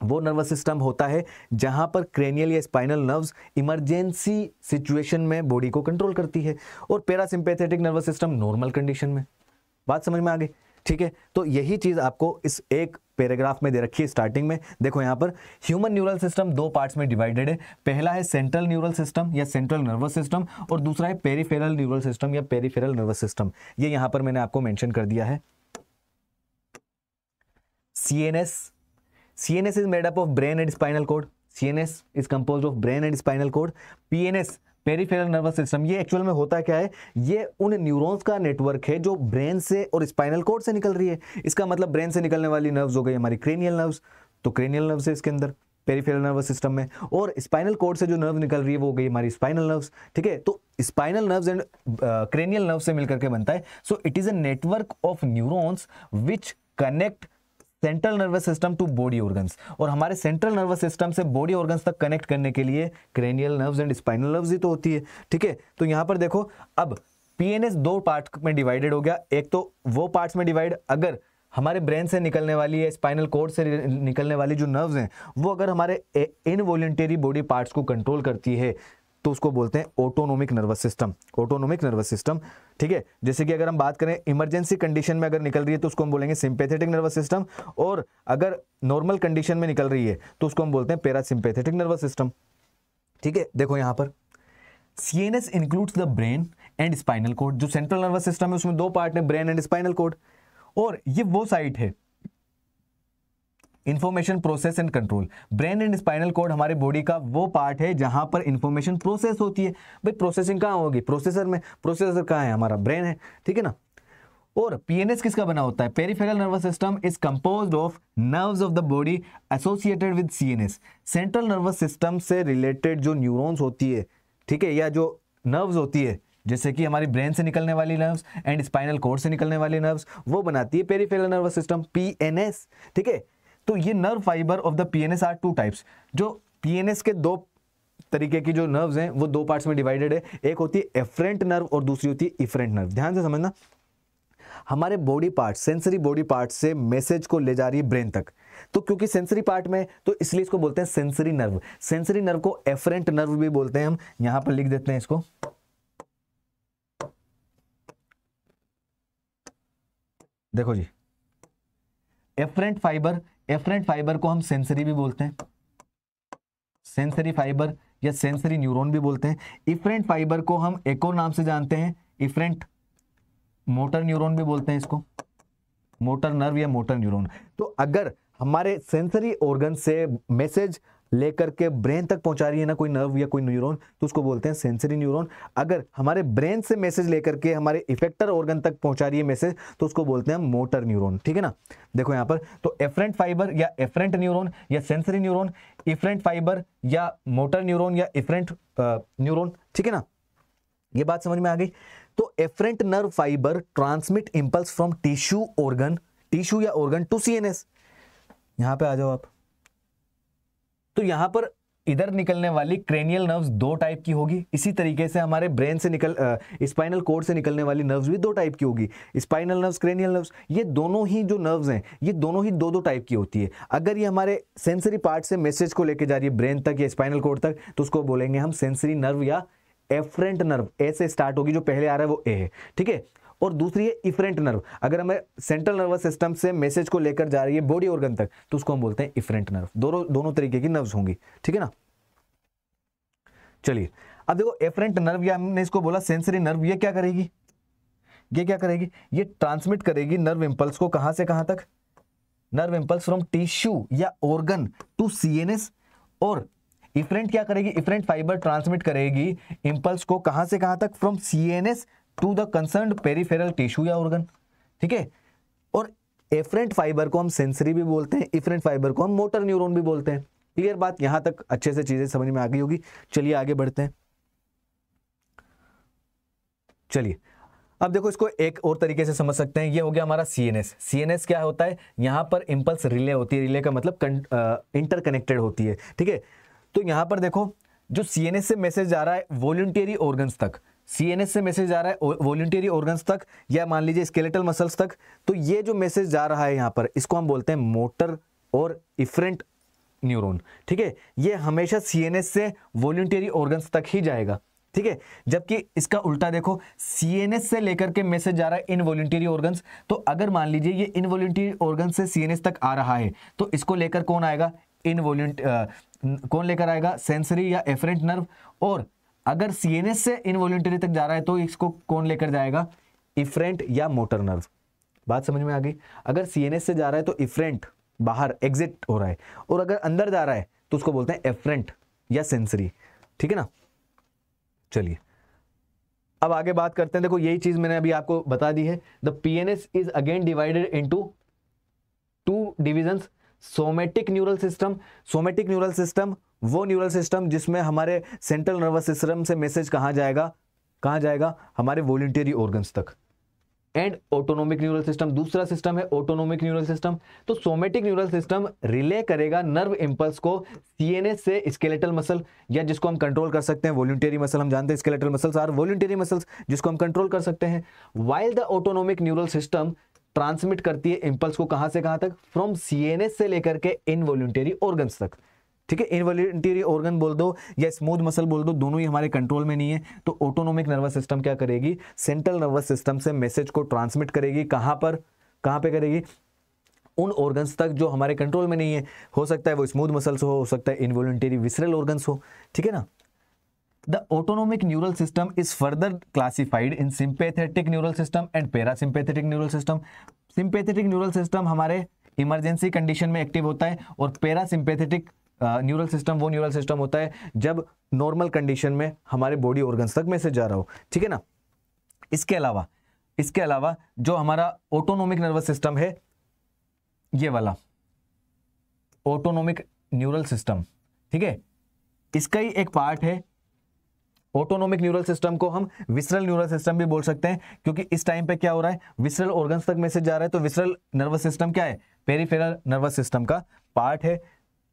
वो नर्वस सिस्टम होता है जहां पर क्रेनियल या स्पाइनल नर्व्स इमरजेंसी सिचुएशन में बॉडी को कंट्रोल करती है, और parasympathetic nervous system normal condition में। बात समझ में आ गई? ठीक है, तो यही चीज आपको इस एक पैराग्राफ में दे रखी है स्टार्टिंग में। देखो यहां पर ह्यूमन न्यूरल सिस्टम दो पार्ट्स में डिवाइडेड है। पहला है सेंट्रल न्यूरल सिस्टम या सेंट्रल नर्वस सिस्टम, और दूसरा है पेरिफेरल न्यूरल सिस्टम या पेरिफेरल नर्वस सिस्टम। ये यहां पर मैंने आपको मेंशन कर दिया है। CNS is made up of brain and spinal cord. CNS is composed of brain and spinal cord. PNS peripheral nervous system, ये एक्चुअल में होता क्या है, ये उन न्यूरॉन्स का नेटवर्क है जो ब्रेन से और स्पाइनल कोड से निकल रही है। इसका मतलब ब्रेन से निकलने वाली नर्व्स हो गई हमारी क्रेनियल नर्व्स, तो क्रेनियल नर्व्स है इसके अंदर पेरिफेरल नर्वस सिस्टम में, और स्पाइनल कोड से जो नर्व निकल रही है वो हो गई हमारी स्पाइनल नर्व्स, ठीक है। तो spinal nerves and cranial nerve से मिलकर के बनता है। So it is a network of neurons which connect central nervous system to body organs, और हमारे सेंट्रल नर्वस सिस्टम से बॉडी ऑर्गन्स तक कनेक्ट करने के लिए cranial nerves and spinal nerves ही तो होती है। ठीक है, तो यहां पर देखो अब पीएनएस दो पार्ट में डिवाइडेड हो गया। एक तो वो पार्ट्स में डिवाइड, अगर हमारे ब्रेन से निकलने वाली या स्पाइनल कोड से निकलने वाली जो नर्व्स हैं वो अगर हमारे इनवॉलंटरी बॉडी पार्ट्स को कंट्रोल करती है तो उसको बोलते हैं autonomic nervous system, autonomic nervous system. ठीक है, जैसे कि अगर हम बात करें इमरजेंसी कंडीशन में अगर निकल रही है तो उसको हम बोलेंगे सिंपैथेटिक नर्वस सिस्टम, और अगर नॉर्मल कंडीशन में निकल रही है तो उसको हम बोलते हैं पैरासिम्पैथेटिक नर्वस सिस्टम। ठीक है, देखो यहां पर CNS includes the brain and spinal cord. जो सेंट्रल नर्वस सिस्टम है उसमें दो पार्ट है, ब्रेन एंड स्पाइनल कोड, और ये वो साइट है information process and control. Brain and spinal cord हमारे बॉडी का वो पार्ट है जहां पर इंफॉर्मेशन प्रोसेस होती है। भाई प्रोसेसिंग कहां होगी? प्रोसेसर में। प्रोसेसर कहां है? हमारा ब्रेन है। ठीक है ना। और पीएनएस किसका बना होता है? Peripheral nervous system is composed of nerves of the body associated with CNS. Central nervous system से रिलेटेड जो न्यूरॉन्स होती है, ठीक है, या जो नर्व्स होती है, जैसे कि हमारी ब्रेन से निकलने वाली नर्व्स एंड स्पाइनल कोड से निकलने वाली नर्व्स, वो बनाती है पेरिफेरल नर्वस सिस्टम, पीएनएस। ठीक है, तो ये nerve fibre of the PNS are two types. जो पीएनएस के दो तरीके की जो नर्व्स हैं वो दो पार्ट्स में डिवाइडेड है। एक होती है एफरेंट नर्व और दूसरी होती है इफरेंट नर्व। ध्यान से समझना, हमारे body part, sensory body part से मैसेज को ले जा रही है ब्रेन तक, तो क्योंकि सेंसरी पार्ट में तो इसलिए इसको बोलते हैं सेंसरी नर्व। सेंसरी नर्व को एफरेंट नर्व भी बोलते हैं। हम यहां पर लिख देते हैं इसको, देखो जी, एफरेंट फाइबर, एफरेंट फाइबर को हम सेंसरी भी बोलते हैं, सेंसरी फाइबर या सेंसरी न्यूरॉन भी बोलते हैं। इफरेंट फाइबर को हम एक और नाम से जानते हैं, इफरेंट मोटर न्यूरॉन भी बोलते हैं इसको, मोटर नर्व या मोटर न्यूरॉन। तो अगर हमारे सेंसरी ऑर्गन से मैसेज लेकर के ब्रेन तक पहुंचा रही है ना कोई नर्व या कोई न्यूरॉन, तो उसको बोलते हैं सेंसरी न्यूरॉन। अगर हमारे ब्रेन से मैसेज लेकर के हमारे इफेक्टर ऑर्गन तक पहुंचा रही है मैसेज, तो उसको बोलते हैं मोटर न्यूरॉन। ठीक है ना। देखो यहां पर, तो एफरेंट फाइबर या एफरेंट न्यूरॉन या सेंसरी न्यूरॉन, इफरेंट फाइबर या मोटर न्यूरॉन या इफरेंट न्यूरॉन। ठीक है ना, ये बात समझ में आ गई। तो afferent nerve fibre transmit impulse from tissue organ, tissue या ऑर्गन टू सीएनएस। यहां पे आ जाओ आप। तो यहां पर इधर निकलने वाली क्रेनियल नर्व्स दो टाइप की होगी। इसी तरीके से हमारे ब्रेन से स्पाइनल कोड से निकलने वाली नर्व्स भी दो टाइप की होगी, स्पाइनल नर्व्स, क्रेनियल नर्व्स। ये दोनों ही जो नर्व्स हैं ये दोनों ही दो दो टाइप की होती है। अगर ये हमारे सेंसरी पार्ट से मैसेज को लेके जा रही है ब्रेन तक या स्पाइनल कोड तक, तो उसको बोलेंगे हम सेंसरी नर्व या एफरेंट नर्व। ए से स्टार्ट होगी, जो पहले आ रहा है वो ए है। ठीक है, और दूसरी है इफरेंट नर्व। अगर हमें सेंट्रल नर्वस सिस्टम से मैसेज को लेकर जा रही है बॉडी ऑर्गन तक, तो उसको हम बोलते हैं इफरेंट नर्व। दोनों तरीके की नर्व्स होंगी। ठीक है ना। चलिए अब देखो, एफरेंट नर्व या हमने इसको बोला सेंसरी नर्व, ये क्या करेगी? ये क्या करेगी? ये ट्रांसमिट करेगी नर्व इंपल्स को कहां से कहां तक? नर्व इंपल्स फ्रॉम टिश्यू या ऑर्गन टू सीएनएस। और इफरेंट क्या करेगी? इफरेंट फाइबर ट्रांसमिट करेगी इंपल्स को कहां से कहां तक? From CNS to the concerned peripheral tissue या ऑर्गन। ठीक है, और एफरेंट फाइबर को हम सेंसरी भी बोलते हैं, इफरेंट फाइबर को हम मोटर न्यूरॉन भी बोलते हैं। क्लियर बात? यहां तक अच्छे से चीजें समझ में आ गई होगी। चलिए आगे बढ़ते हैं। चलिए अब देखो, इसको एक और तरीके से समझ सकते हैं। ये हो गया हमारा सीएनएस। सीएनएस क्या होता है? यहां पर इंपल्स रिले होती है। रिले का मतलब इंटरकनेक्टेड होती है। ठीक है, तो यहां पर देखो, जो सीएनएस से मैसेज जा रहा है वॉलंटरी ऑर्गन्स तक, सीएनएस से मैसेज जा रहा है वॉलंटरी ऑर्गन्स तक, या मान लीजिए स्केलेटल मसल्स तक, तो ये जो मैसेज जा रहा है यहां पर, इसको हम बोलते हैं मोटर और इफरेंट न्यूरॉन। ठीक है, ये हमेशा सीएनएस से वॉलंटरी ऑर्गन्स तक ही जाएगा। ठीक है, जबकि इसका उल्टा देखो, सीएनएस से लेकर के मैसेज जा रहा है इनवॉलंटरी ऑर्गन्स। तो अगर मान लीजिए ये इनवॉलंटरी ऑर्गन से सीएनएस तक आ रहा है, तो इसको लेकर कौन आएगा? कौन लेकर आएगा? सेंसरी या एफरेंट नर्व। और अगर सीएनएस से इनवॉलंटरी तक जा रहा है तो इसको कौन लेकर जाएगा? इफरेंट या मोटर नर्व। बात समझ में आ गई? अगर सीएनएस से जा रहा है तो इफरेंट बाहर एग्जिट हो रहा है, और अगर अंदर जा रहा है तो उसको बोलते हैं एफरेंट या सेंसरी। ठीक है ना। चलिए अब आगे बात करते हैं। देखो यही चीज मैंने अभी आपको बता दी है। The PNS is again divided into two divisions, somatic neural system. Somatic neural system वो न्यूरल सिस्टम जिसमें हमारे सेंट्रल नर्वस सिस्टम से मैसेज कहां जाएगा? कहां जाएगा? हमारे वॉलंटरी ऑर्गन्स तक। एंड ऑटोनोमिक न्यूरल सिस्टम, दूसरा सिस्टम है ऑटोनोमिक न्यूरल सिस्टम। तो सोमेटिक न्यूरल सिस्टम रिले करेगा नर्व इंपल्स को सीएनएस से स्केलेटल मसल, या जिसको हम कंट्रोल कर सकते हैं वॉलंटरी मसल, हम जानते हैं skeletal muscles are voluntary muscles जिसको हम कंट्रोल कर सकते हैं। While the autonomic neural system transmit करती है इंपल्स को कहां से कहां तक, फ्रॉम सीएनएस से लेकर के इनवॉलंटरी ऑर्गन्स तक। ठीक है, इनवॉलंटरी ऑर्गन बोल दो या स्मूथ मसल बोल दो, दोनों ही हमारे कंट्रोल में नहीं है। तो ऑटोनोमिक नर्वस सिस्टम क्या करेगी, सेंट्रल नर्वस सिस्टम से मैसेज को ट्रांसमिट करेगी, कहां पर, कहां पे करेगी, उन ऑर्गन्स तक जो हमारे कंट्रोल में नहीं है। हो सकता है वो स्मूथ मसल्स हो सकता है इनवॉलंटरी विसरल ऑर्गन्स हो। ठीक है ना। The autonomic neural system is further classified in sympathetic neural system and parasympathetic neural system. Sympathetic neural system हमारे इमरजेंसी कंडीशन में एक्टिव होता है, और पैरासिम्पैथेटिक न्यूरल सिस्टम वो न्यूरल सिस्टम होता है जब नॉर्मल कंडीशन में हमारे बॉडी ऑर्गन्स तक मैसेज जा रहा हो। ठीक है ना। इसके अलावा जो हमारा ऑटोनोमिक नर्वस सिस्टम है, ये वाला ऑटोनोमिक न्यूरल सिस्टम, ठीक है, इसका ही एक पार्ट है। ऑटोनोमिक न्यूरल सिस्टम को हम विसरल न्यूरल सिस्टम भी बोल सकते हैं, क्योंकि इस टाइम पे क्या हो रहा है, विसरल ऑर्गन्स तक मैसेज जा रहा है। तो विसरल नर्वस सिस्टम क्या है, पेरिफेरल नर्वस सिस्टम का पार्ट है।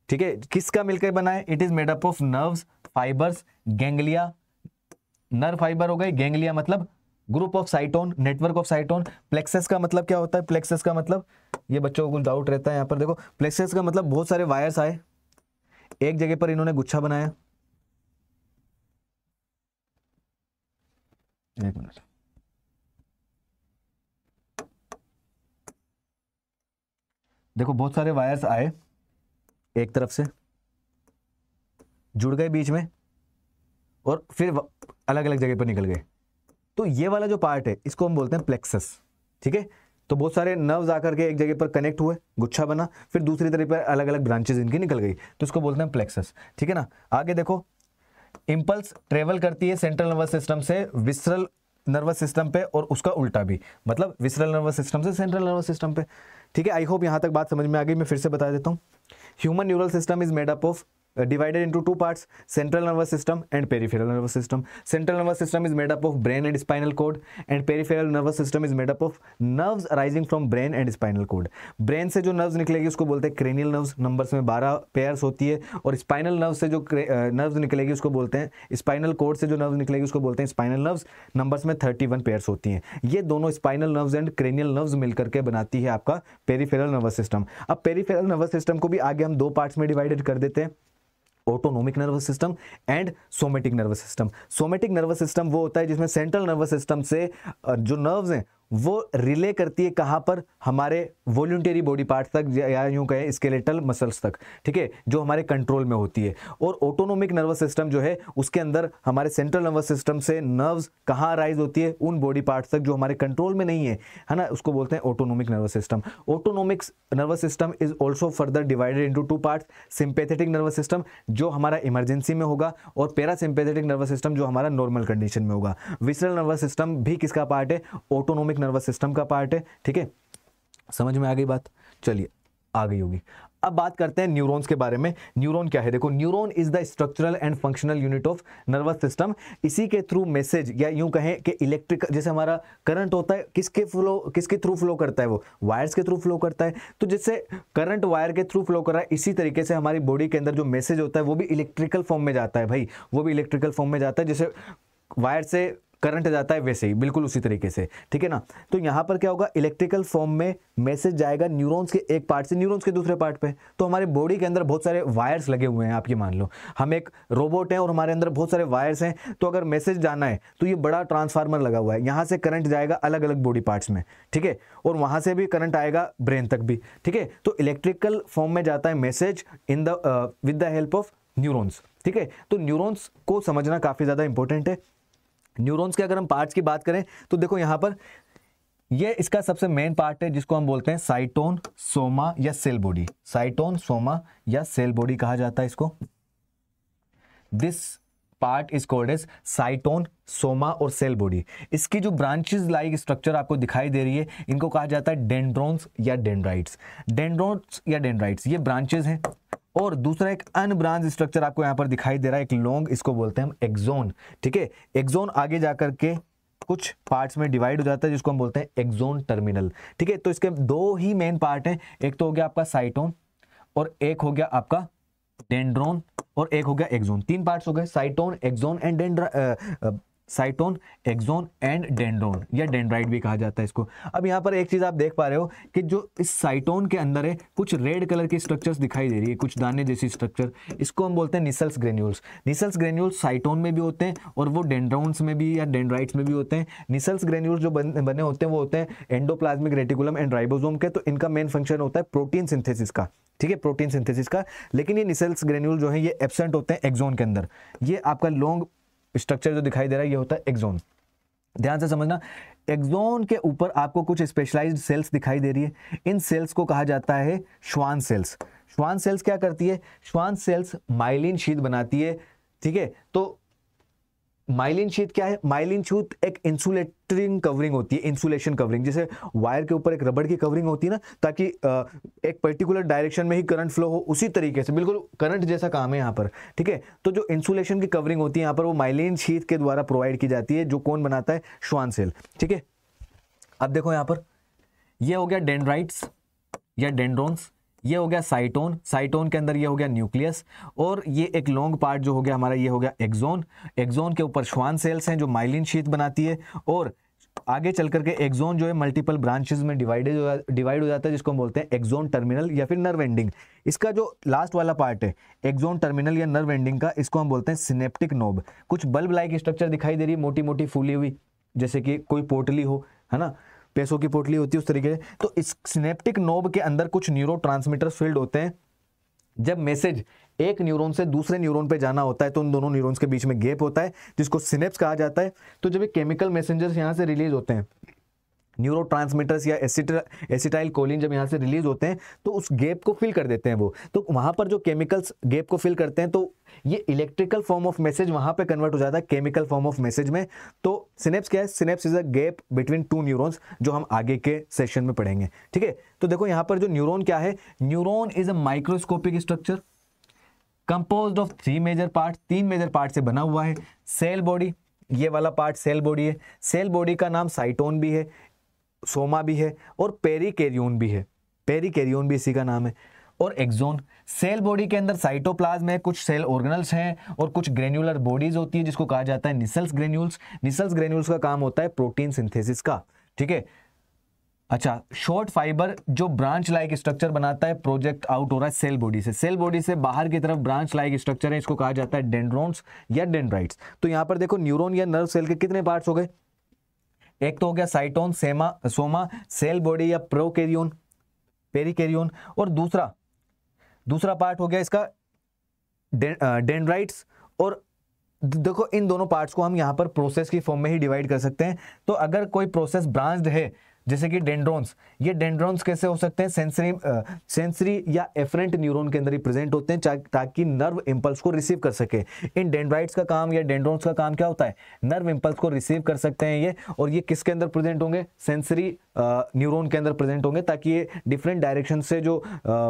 ठीक है, किसका मिलकर बना है, it is made up of nerves, fibres, ganglia, nerve fibre हो गए, गैंग्लिया मतलब group of साइटोन, network of साइटोन। Plexus का मतलब क्या होता है, प्लेक्सस का मतलब, ये बच्चों को कुछ डाउट रहता है यहाँ पर, देखो प्लेक्सस का मतलब बहुत सारे वायर्स आए, एक जगह पर इन्होंने गुच्छा बनाया। एक मिनट, देखो बहुत सारे वायर्स आए एक तरफ से, जुड़ गए बीच में, और फिर अलग अलग जगह पर निकल गए। तो ये वाला जो पार्ट है इसको हम बोलते हैं प्लेक्सस। ठीक है, तो बहुत सारे नर्व्स आकर के एक जगह पर कनेक्ट हुए, गुच्छा बना, फिर दूसरी तरफ पर अलग अलग ब्रांचेस इनकी निकल गई, तो इसको बोलते हैं प्लेक्सस। ठीक है ना। आगे देखो, इंपल्स ट्रेवल करती है सेंट्रल नर्वस सिस्टम से विसरल नर्वस सिस्टम पे, और उसका उल्टा भी, मतलब विसरल नर्वस सिस्टम से सेंट्रल नर्वस सिस्टम पे। ठीक है, आई होप यहां तक बात समझ में आ गई। मैं फिर से बता देता हूं, human neural system is made up of divided into two parts, central nervous system and peripheral nervous system. Central nervous system is made up of brain and spinal cord, and peripheral nervous system is made up of nerves arising from brain and spinal cord. brain से जो nerves निकलेगी उसको बोलते हैं cranial nerves, numbers में 12 pairs होती है, और spinal nerves से जो nerves निकलेगी उसको बोलते हैं, spinal cord से जो nerves निकलेगी उसको बोलते हैं spinal nerves, numbers में 31 pairs होती हैं। ये दोनों spinal nerves and cranial nerves मिलकर के बनाती है आपका peripheral nervous system। अब peripheral nervous system को भी आगे हम दो पार्ट्स में डिवाइडेड कर देते हैं, autonomic nervous system and somatic nervous system. Somatic nervous system वो होता है जिसमें सेंट्रल नर्वस सिस्टम से जो नर्व्स हैं वो रिले करती है कहां पर, हमारे वॉलंटरी बॉडी पार्ट तक, या यूं कहें स्केलेटल मसल्स तक। ठीक है, जो हमारे कंट्रोल में होती है। और ऑटोनोमिक नर्वस सिस्टम जो है उसके अंदर हमारे सेंट्रल नर्वस सिस्टम से नर्व्स कहां राइज होती है, उन बॉडी पार्ट्स तक जो हमारे कंट्रोल में नहीं है, है ना, उसको बोलते हैं autonomic nervous system. Autonomic nervous system is also further divided into two parts, sympathetic nervous system जो हमारा इमरजेंसी में होगा, और पैरासिम्पैथेटिक नर्वस सिस्टम जो हमारा नॉर्मल कंडीशन में होगा। विसरल नर्वस सिस्टम भी किसका पार्ट है, ऑटोनोमिक नर्वस सिस्टम का पार्ट है। ठीक है, समझ में आ गई बात, चलिए आ गई होगी। अब बात करते हैं न्यूरॉन्स के बारे में। न्यूरॉन क्या है, देखो neuron is the structural and functional unit of nervous system. इसी के थ्रू मैसेज, या यूं कहें कि इलेक्ट्रिक, जैसे हमारा करंट होता है किसके थ्रू फ्लो करता है, वो वायर्स के थ्रू फ्लो करता है। तो जिससे करंट वायर के थ्रू फ्लो कर रहा है, इसी तरीके से हमारी बॉडी के अंदर जो मैसेज होता है वो भी इलेक्ट्रिकल फॉर्म में जाता है भाई, वो भी इलेक्ट्रिकल फॉर्म में जाता है, जैसे वायर से करंट जाता है वैसे ही, बिल्कुल उसी तरीके से। ठीक है ना। तो यहां पर क्या होगा, इलेक्ट्रिकल फॉर्म में मैसेज जाएगा न्यूरॉन्स के एक पार्ट से न्यूरॉन्स के दूसरे पार्ट पे। तो हमारे बॉडी के अंदर बहुत सारे वायर्स लगे हुए हैं, आप ये मान लो हम एक रोबोट हैं और हमारे अंदर बहुत सारे वायर्स हैं। तो अगर मैसेज जाना है तो ये बड़ा ट्रांसफार्मर लगा हुआ है, यहां से करंट जाएगा अलग अलग बॉडी पार्ट्स में। ठीक है, और वहां से भी करंट आएगा ब्रेन तक भी। ठीक है, तो इलेक्ट्रिकल फॉर्म में जाता है message in the with the help of neurons. ठीक है, तो न्यूरॉन्स को समझना काफी ज्यादा इंपॉर्टेंट है। न्यूरॉन्स के अगर हम पार्ट्स की बात करें तो देखो यहां पर ये इसका सबसे मेन पार्ट है जिसको हम बोलते हैं साइटोन, सोमा या सेल बॉडी। साइटोन, सोमा या सेल बॉडी कहा जाता है इसको। This part is called as cyton, soma और सेल बॉडी। इसकी जो ब्रांचेस लाइक स्ट्रक्चर आपको दिखाई दे रही है, इनको कहा जाता है डेंड्रोन्स या डेंड्राइट्स। डेंड्रोन्स या डेंड्राइट्स ये ब्रांचेस हैं। और दूसरा एक अनब्रांच स्ट्रक्चर आपको यहां पर दिखाई दे रहा है, एक लॉन्ग, इसको बोलते हैं हम एक्सोन। ठीक है, एक्सोन आगे जाकर के कुछ पार्ट्स में डिवाइड हो जाता है जिसको हम बोलते हैं एक्सोन टर्मिनल। ठीक है, तो इसके दो ही मेन पार्ट हैं, एक तो हो गया आपका साइटोन और एक हो गया आपका डेंड्रोन और एक हो गया एक्सोन। तीन पार्ट्स हो गए, cyton, axon and cyton, axon and dendron या डेंड्राइट भी कहा जाता है इसको। अब यहाँ पर एक चीज आप देख पा रहे हो कि जो इस साइटोन के अंदर है कुछ रेड कलर की स्ट्रक्चर्स दिखाई दे रही है, कुछ दाने जैसी स्ट्रक्चर, इसको हम बोलते हैं निसल्स ग्रेन्यूल्स। निसल्स ग्रेन्यूल्स साइटोन में भी होते हैं और वो डेंड्रोन्स में भी या डेंड्राइट्स में भी होते हैं। निसल्स ग्रेन्यूल्स जो बने होते हैं वो होते हैं एंडोप्लाज्मिक रेटिकुलम एंड राइबोसोम के, तो इनका मेन फंक्शन होता है प्रोटीन सिंथेसिस का। ठीक है, प्रोटीन सिंथेसिस का। लेकिन ये निसल्स ग्रेन्यूल जो है ये एब्सेंट होते हैं एक्सोन के अंदर। ये आपका लॉन्ग स्ट्रक्चर जो दिखाई दे रहा है ये होता है एक्सोन। ध्यान से समझना, एक्सोन के ऊपर आपको कुछ स्पेशलाइज्ड सेल्स दिखाई दे रही है, इन सेल्स को कहा जाता है श्वान सेल्स। श्वान सेल्स क्या करती है? श्वान सेल्स माइलिन शीथ बनाती है। ठीक है, तो माइलिन शीथ क्या है? माइलिन शीथ एक इंसुलेटिंग कवरिंग होती है, इंसुलेशन कवरिंग, जैसे वायर के ऊपर एक रबड़ की कवरिंग होती है ना, ताकि एक पर्टिकुलर डायरेक्शन में ही करंट फ्लो हो, उसी तरीके से बिल्कुल करंट जैसा काम है यहाँ पर। ठीक है, तो जो इंसुलेशन की कवरिंग होती है यहाँ पर वो माइलिन शीथ के द्वारा प्रोवाइड की जाती है, जो कौन बनाता है? Schwann cell. ठीक है, अब देखो यहाँ पर ये हो गया डेंड्राइट्स या डेंड्रोन्स, ये हो गया साइटोन, साइटोन के अंदर ये हो गया न्यूक्लियस, और ये एक लॉन्ग पार्ट जो हो गया हमारा ये हो गया एक्सोन। एक्सोन के ऊपर श्वान सेल्स हैं जो माइलिन शीथ बनाती है, और आगे चल करके एक्सोन जो है मल्टीपल ब्रांचेस में डिवाइड हो जाता है, जिसको हम बोलते हैं एक्सोन टर्मिनल या फिर नर्व एंडिंग। इसका जो लास्ट वाला पार्ट है एक्सोन टर्मिनल या नर्व एंडिंग का, इसको हम बोलते हैं सिनेप्टिक नोब। कुछ बल्ब लाइक स्ट्रक्चर दिखाई दे रही है, मोटी मोटी फूली हुई, जैसे कि कोई पोटली हो, है ना, पैसों की पोटली होती है उस तरीके से। तो इस सिनेप्टिक नोब के अंदर कुछ न्यूरोट्रांसमीटर फील्ड होते हैं। जब मैसेज एक न्यूरॉन से दूसरे न्यूरॉन पे जाना होता है तो उन दोनों न्यूरॉन्स के बीच में गैप होता है जिसको सिनेप्स कहा जाता है। तो जब ये केमिकल मैसेंजर्स यहाँ से रिलीज होते हैं, न्यूरोट्रांसमीटर्स या एसिटाइल कोलिन जब यहाँ से रिलीज होते हैं तो उस गैप को फिल कर देते हैं वो। तो वहां पर जो केमिकल्स गैप को फिल करते हैं तो ये इलेक्ट्रिकल फॉर्म ऑफ मैसेज वहां पे कन्वर्ट हो जाता है केमिकल फॉर्म ऑफ मैसेज में। तो सिनेप्स क्या है? Synapse is a gap between two neurons, जो हम आगे के सेशन में पढ़ेंगे। ठीक है, तो देखो यहाँ पर जो न्यूरॉन क्या है, neuron is a microscopic structure composed of three major part, तीन मेजर पार्ट से बना हुआ है। सेल बॉडी, ये वाला पार्ट सेल बॉडी है। सेल बॉडी का नाम साइटोन भी है, सोमा भी है और पेरिकैरियोन भी है, पेरिकैरियोन भी इसी का नाम है। और एक्सोन, सेल बॉडी के अंदर साइटोप्लाज्म है, कुछ सेल ऑर्गेनल्स हैं और कुछ ग्रेन्युलर बॉडीज होती है जिसको कहा जाता है निसल्स ग्रेन्यूल्स। निसल्स ग्रेन्यूल्स का काम होता है प्रोटीन सिंथेसिस का। ठीक है, अच्छा, शॉर्ट फाइबर जो ब्रांच लाइक स्ट्रक्चर बनाता है प्रोजेक्ट आउट हो रहा है सेल बॉडी से, सेल बॉडी से बाहर की तरफ ब्रांच लाइक स्ट्रक्चर है, इसको कहा जाता है डेंड्रोन्स या डेंड्राइट्स। तो यहां पर देखो न्यूरॉन या नर्व सेल के कितने पार्ट्स हो गए? एक तो हो गया साइटोन, सोमा, सेल बॉडी या प्रोकैरियोन, पेरिकैरियोन, और दूसरा पार्ट हो गया इसका डेंड्राइट्स। और देखो इन दोनों पार्ट्स को हम यहां पर प्रोसेस की फॉर्म में ही डिवाइड कर सकते हैं। तो अगर कोई प्रोसेस ब्रांच्ड है जैसे कि डेंड्रोन्स, ये डेंड्रोन्स कैसे हो सकते हैं? सेंसरी या एफरेंट न्यूरॉन के अंदर ही प्रेजेंट होते हैं ताकि नर्व इंपल्स को रिसीव कर सके। इन डेंड्राइट्स का काम या डेंड्रोन्स का काम क्या होता है? नर्व इंपल्स को रिसीव कर सकते हैं ये, और ये किसके अंदर प्रेजेंट होंगे? सेंसरी न्यूरॉन के अंदर प्रेजेंट होंगे, ताकि ये डिफरेंट डायरेक्शन से जो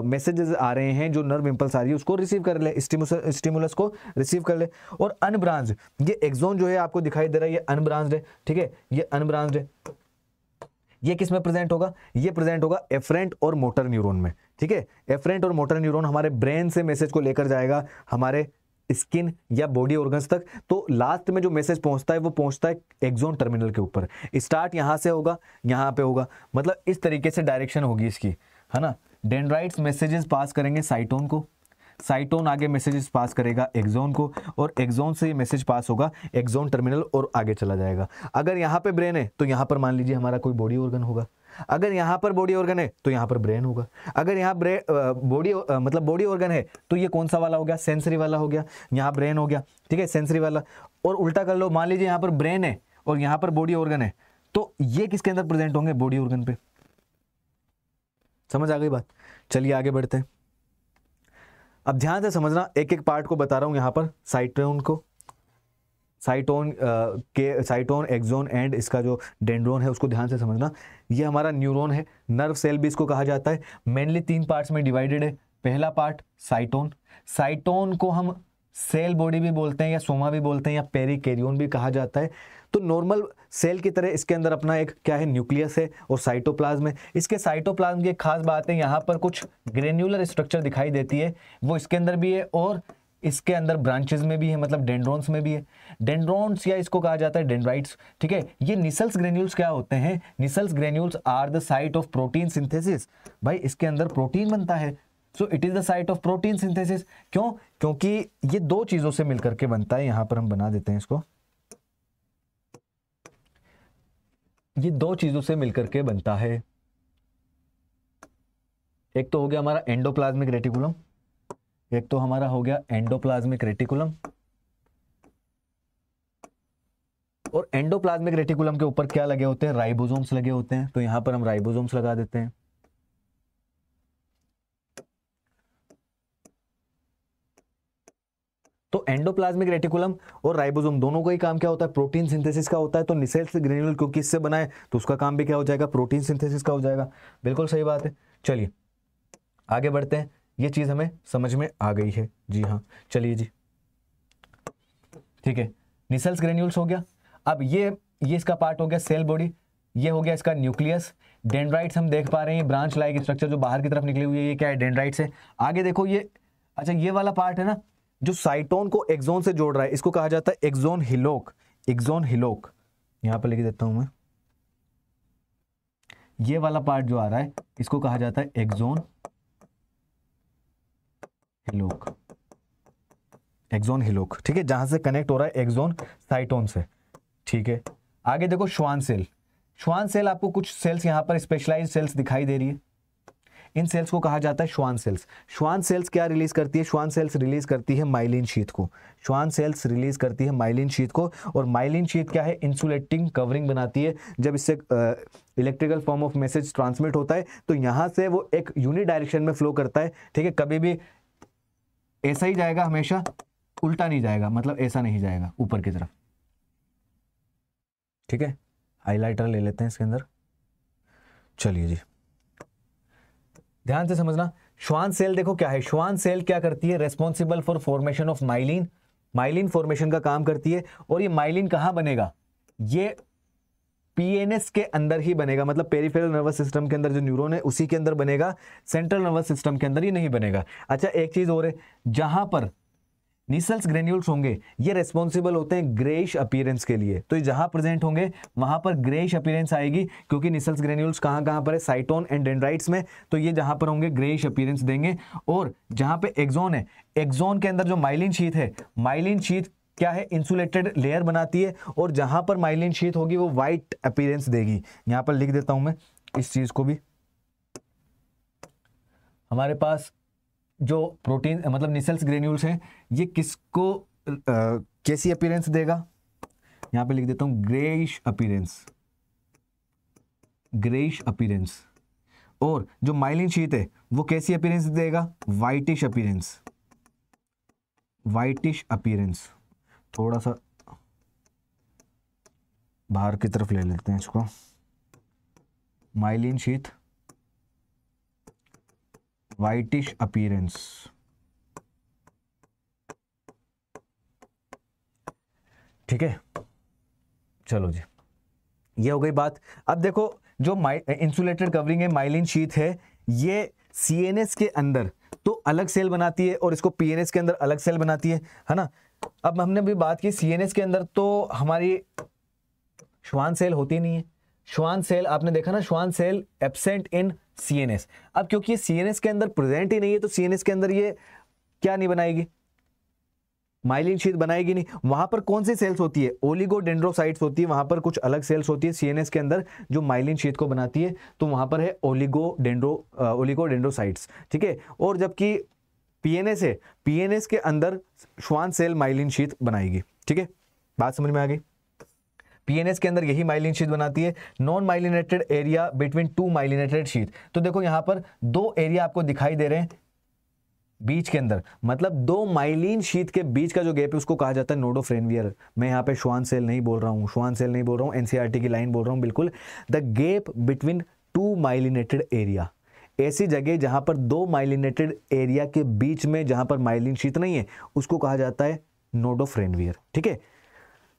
मैसेजेस आ रहे हैं, जो नर्व इंपल्स आ रही है उसको रिसीव कर ले, स्टिमुलस को रिसीव कर ले। और अनब्रांच्ड, ये एक्सोन जो है आपको दिखाई दे रहा है, ये अनब्रांच्ड है। ठीक है, ये अनब्रांच्ड है। ये किस में प्रेजेंट होगा? ये प्रेजेंट होगा एफरेंट और मोटर न्यूरॉन में। ठीक है, एफरेंट और मोटर न्यूरॉन हमारे ब्रेन से मैसेज को लेकर जाएगा हमारे स्किन या बॉडी ऑर्गन्स तक। तो लास्ट में जो मैसेज पहुंचता है वो पहुंचता है एक्सोन टर्मिनल के ऊपर। स्टार्ट यहां से होगा, यहां पे होगा, मतलब इस तरीके से डायरेक्शन होगी इसकी, है ना। डेंड्राइट्स मैसेजेस पास करेंगे साइटोन को, साइटोन आगे मैसेजेस पास करेगा एक्सोन को, और एक्सोन से ये मैसेज पास होगा एक्सोन टर्मिनल और आगे चला जाएगा। अगर यहाँ पे ब्रेन है तो यहाँ पर मान लीजिए हमारा कोई बॉडी ऑर्गन होगा, अगर यहाँ पर बॉडी ऑर्गन है तो यहाँ पर ब्रेन होगा, अगर यहाँ बॉडी ऑर्गन है तो ये कौन सा वाला हो गया? सेंसरी वाला हो गया, यहाँ ब्रेन हो गया। ठीक है, सेंसरी वाला। और उल्टा कर लो, मान लीजिए यहाँ पर ब्रेन है और यहाँ पर बॉडी ऑर्गन है, तो ये किसके अंदर प्रेजेंट होंगे? बॉडी ऑर्गन पे। समझ आ गई बात? चलिए आगे बढ़ते हैं। अब ध्यान से समझना, एक एक पार्ट को बता रहा हूं यहाँ पर। साइटोन को, साइटोन एक्सोन एंड इसका जो डेंड्रोन है उसको ध्यान से समझना। ये हमारा न्यूरॉन है, नर्व सेल भी इसको कहा जाता है। मेनली तीन पार्ट्स में डिवाइडेड है। पहला पार्ट साइटोन, साइटोन को हम सेल बॉडी भी बोलते हैं या सोमा भी बोलते हैं या पेरिकैरियोन भी कहा जाता है। तो नॉर्मल सेल की तरह इसके अंदर अपना एक क्या है, न्यूक्लियस है और साइटोप्लाज्म है। इसके साइटोप्लाज्म की एक खास बात है, यहाँ पर कुछ ग्रेन्युलर स्ट्रक्चर दिखाई देती है, वो इसके अंदर भी है और इसके अंदर ब्रांचेस में भी है, मतलब डेंड्रॉन्स में भी है। डेंड्रॉन्स या इसको कहा जाता है डेंड्राइट्स, ठीक है। ये निसल्स ग्रेन्यूल्स क्या होते हैं? Nissl's granules are the site of protein synthesis. भाई इसके अंदर प्रोटीन बनता है, so it is the site of protein synthesis. क्यों? क्योंकि ये दो चीजों से मिलकर के बनता है। यहां पर हम बना देते हैं इसको, ये दो चीजों से मिलकर के बनता है। एक तो हो गया हमारा एंडोप्लाज्मिक रेटिकुलम, एक तो हमारा हो गया एंडोप्लाज्मिक रेटिकुलम, और एंडोप्लाज्मिक रेटिकुलम के ऊपर क्या लगे होते हैं? राइबोसोम्स लगे होते हैं। तो यहां पर हम राइबोसोम्स लगा देते हैं। तो एंडोप्लाज्मिक रेटिकुलम और राइबोसोम दोनों का ही काम क्या होता है? प्रोटीन सिंथेसिस का होता है। तो निसेल्स ग्रेन्यूल क्योंकि इससे बना है तो उसका काम भी क्या हो जाएगा? प्रोटीन सिंथेसिस का हो जाएगा। बिल्कुल सही बात है। चलिए आगे बढ़ते हैं, ये चीज हमें समझ में आ गई है। जी हाँ, चलिए जी, ठीक है। निसेल्स ग्रेन्यूल्स हो गया। अब ये इसका पार्ट हो गया सेल बॉडी, ये हो गया इसका न्यूक्लियस। डेंड्राइट्स हम देख पा रहे हैं, ब्रांच लाइक स्ट्रक्चर जो बाहर की तरफ निकली हुई है, ये क्या है? डेंड्राइट्स है। आगे देखो ये, अच्छा ये वाला पार्ट है ना जो साइटोन को एक्सोन से जोड़ रहा है, इसको कहा जाता है एक्सोन हिलोक। एक्सोन हिलोक यहां पर लिख देता हूं मैं। ये वाला पार्ट जो आ रहा है इसको कहा जाता है एक्सोन हिलोक। एक्सोन हिलोक, ठीक है, जहां से कनेक्ट हो रहा है एक्सोन साइटोन से, ठीक है। आगे देखो श्वान सेल। श्वान सेल, आपको कुछ सेल्स यहां पर स्पेशलाइज्ड सेल्स दिखाई दे रही है, इन सेल्स को कहा जाता है श्वान सेल्स। श्वान सेल्स क्या रिलीज करती है? श्वान सेल्स रिलीज करती है माइलिन शीथ को। श्वान सेल्स रिलीज करती है माइलिन शीथ को, और माइलिन शीथ क्या है? इंसुलेटिंग कवरिंग बनाती है। जब इससे electrical form of message transmit होता है तो यहां से वो एक यूनि डायरेक्शन में फ्लो करता है, ठीक है। कभी भी ऐसा ही जाएगा, हमेशा उल्टा नहीं जाएगा, मतलब ऐसा नहीं जाएगा ऊपर की तरफ, ठीक है। हाइलाइटर ले लेते हैं इसके अंदर। चलिए जी, ध्यान से समझना। श्वान सेल देखो क्या है? श्वान सेल क्या करती है? Responsible for formation of myelin. Myelin formation का काम करती है। और ये माइलिन कहां बनेगा? ये पीएनएस के अंदर ही बनेगा, मतलब पेरिफेरल नर्वस सिस्टम के अंदर जो न्यूरॉन है उसी के अंदर बनेगा, सेंट्रल नर्वस सिस्टम के अंदर ही नहीं बनेगा। अच्छा एक चीज और है, जहां पर निसल्स ग्रेन्यूल्स होंगे ये रेस्पॉन्सिबल होते हैं ग्रेइश अपीयरेंस के लिए। तो ये जहां प्रेजेंट होंगे वहां पर ग्रेइश अपीयरेंस आएगी, क्योंकि निसल्स ग्रेन्यूल्स कहां पर है? साइटोन एंड डेंड्राइट्स में। तो ये जहां पर होंगे ग्रेइश अपीयरेंस देंगे। और जहां पे एक्सोन है, एक्सोन के अंदर जो माइलिन शीथ है, माइलिन शीथ क्या है? इंसुलेटेड लेयर बनाती है, और जहां पर माइलिन शीथ होगी वो व्हाइट अपीयरेंस देगी। यहां पर लिख देता हूं मैं इस चीज को भी। हमारे पास जो प्रोटीन मतलब निसल्स ग्रेन्यूल्स हैं, ये किसको कैसी अपीयरेंस देगा? यहां पे लिख देता हूं ग्रेइश अपीयरेंस, ग्रेइश अपीयरेंस। और जो माइलिन शीथ है वो कैसी अपीयरेंस देगा? Whitish appearance, whitish appearance. थोड़ा सा बाहर की तरफ ले लेते हैं इसको। माइलिन शीथ, व्हाइटिश अपीयरेंस, ठीक है। चलो जी, ये हो गई बात। अब देखो जो इंसुलेटेड कवरिंग है, माइलिन शीथ है, ये सीएनएस के अंदर तो अलग सेल बनाती है और इसको पीएनएस के अंदर अलग सेल बनाती है ना। अब हमने भी बात की सीएनएस के अंदर तो हमारी श्वान सेल होती नहीं है। श्वान सेल आपने देखा ना, श्वान सेल एब्सेंट इन सीएनएस। अब क्योंकि ये सीएनएस के अंदर प्रेजेंट ही नहीं है तो सीएनएस के अंदर ये क्या नहीं बनाएगी? माइलिन शीथ बनाएगी नहीं। वहां पर कौन सी सेल्स होती है? ओलिगोडेंड्रोसाइट्स होती है, वहां पर कुछ अलग सेल्स होती है सीएनएस के अंदर जो माइलिन शीथ को बनाती है। तो वहां पर है ओलिगोडेंड्रोसाइट्स, ठीक है। और जबकि पीएनएस है, पीएनएस के अंदर श्वान सेल माइलिन शीथ बनाएगी, ठीक है। बात समझ में आ गई? पीएनएस के अंदर यही माइलिन शीथ बनाती है। Non myelinated area between two myelinated sheath. तो देखो यहां पर दो एरिया आपको दिखाई दे रहे हैं बीच के अंदर, मतलब दो माइलिन शीथ के बीच का जो गैप है उसको कहा जाता है नोडोफ्रेनवियर। मैं यहाँ पे श्वान सेल नहीं बोल रहा हूँ, श्वान सेल नहीं बोल रहा हूँ, एनसीईआरटी की लाइन बोल रहा हूँ बिल्कुल। The gap between two myelinated area, ऐसी जगह जहां पर दो माइलिनेटेड एरिया के बीच में जहां पर माइलिन शीथ नहीं है उसको कहा जाता है नोड ऑफ रेनवियर। ठीक है,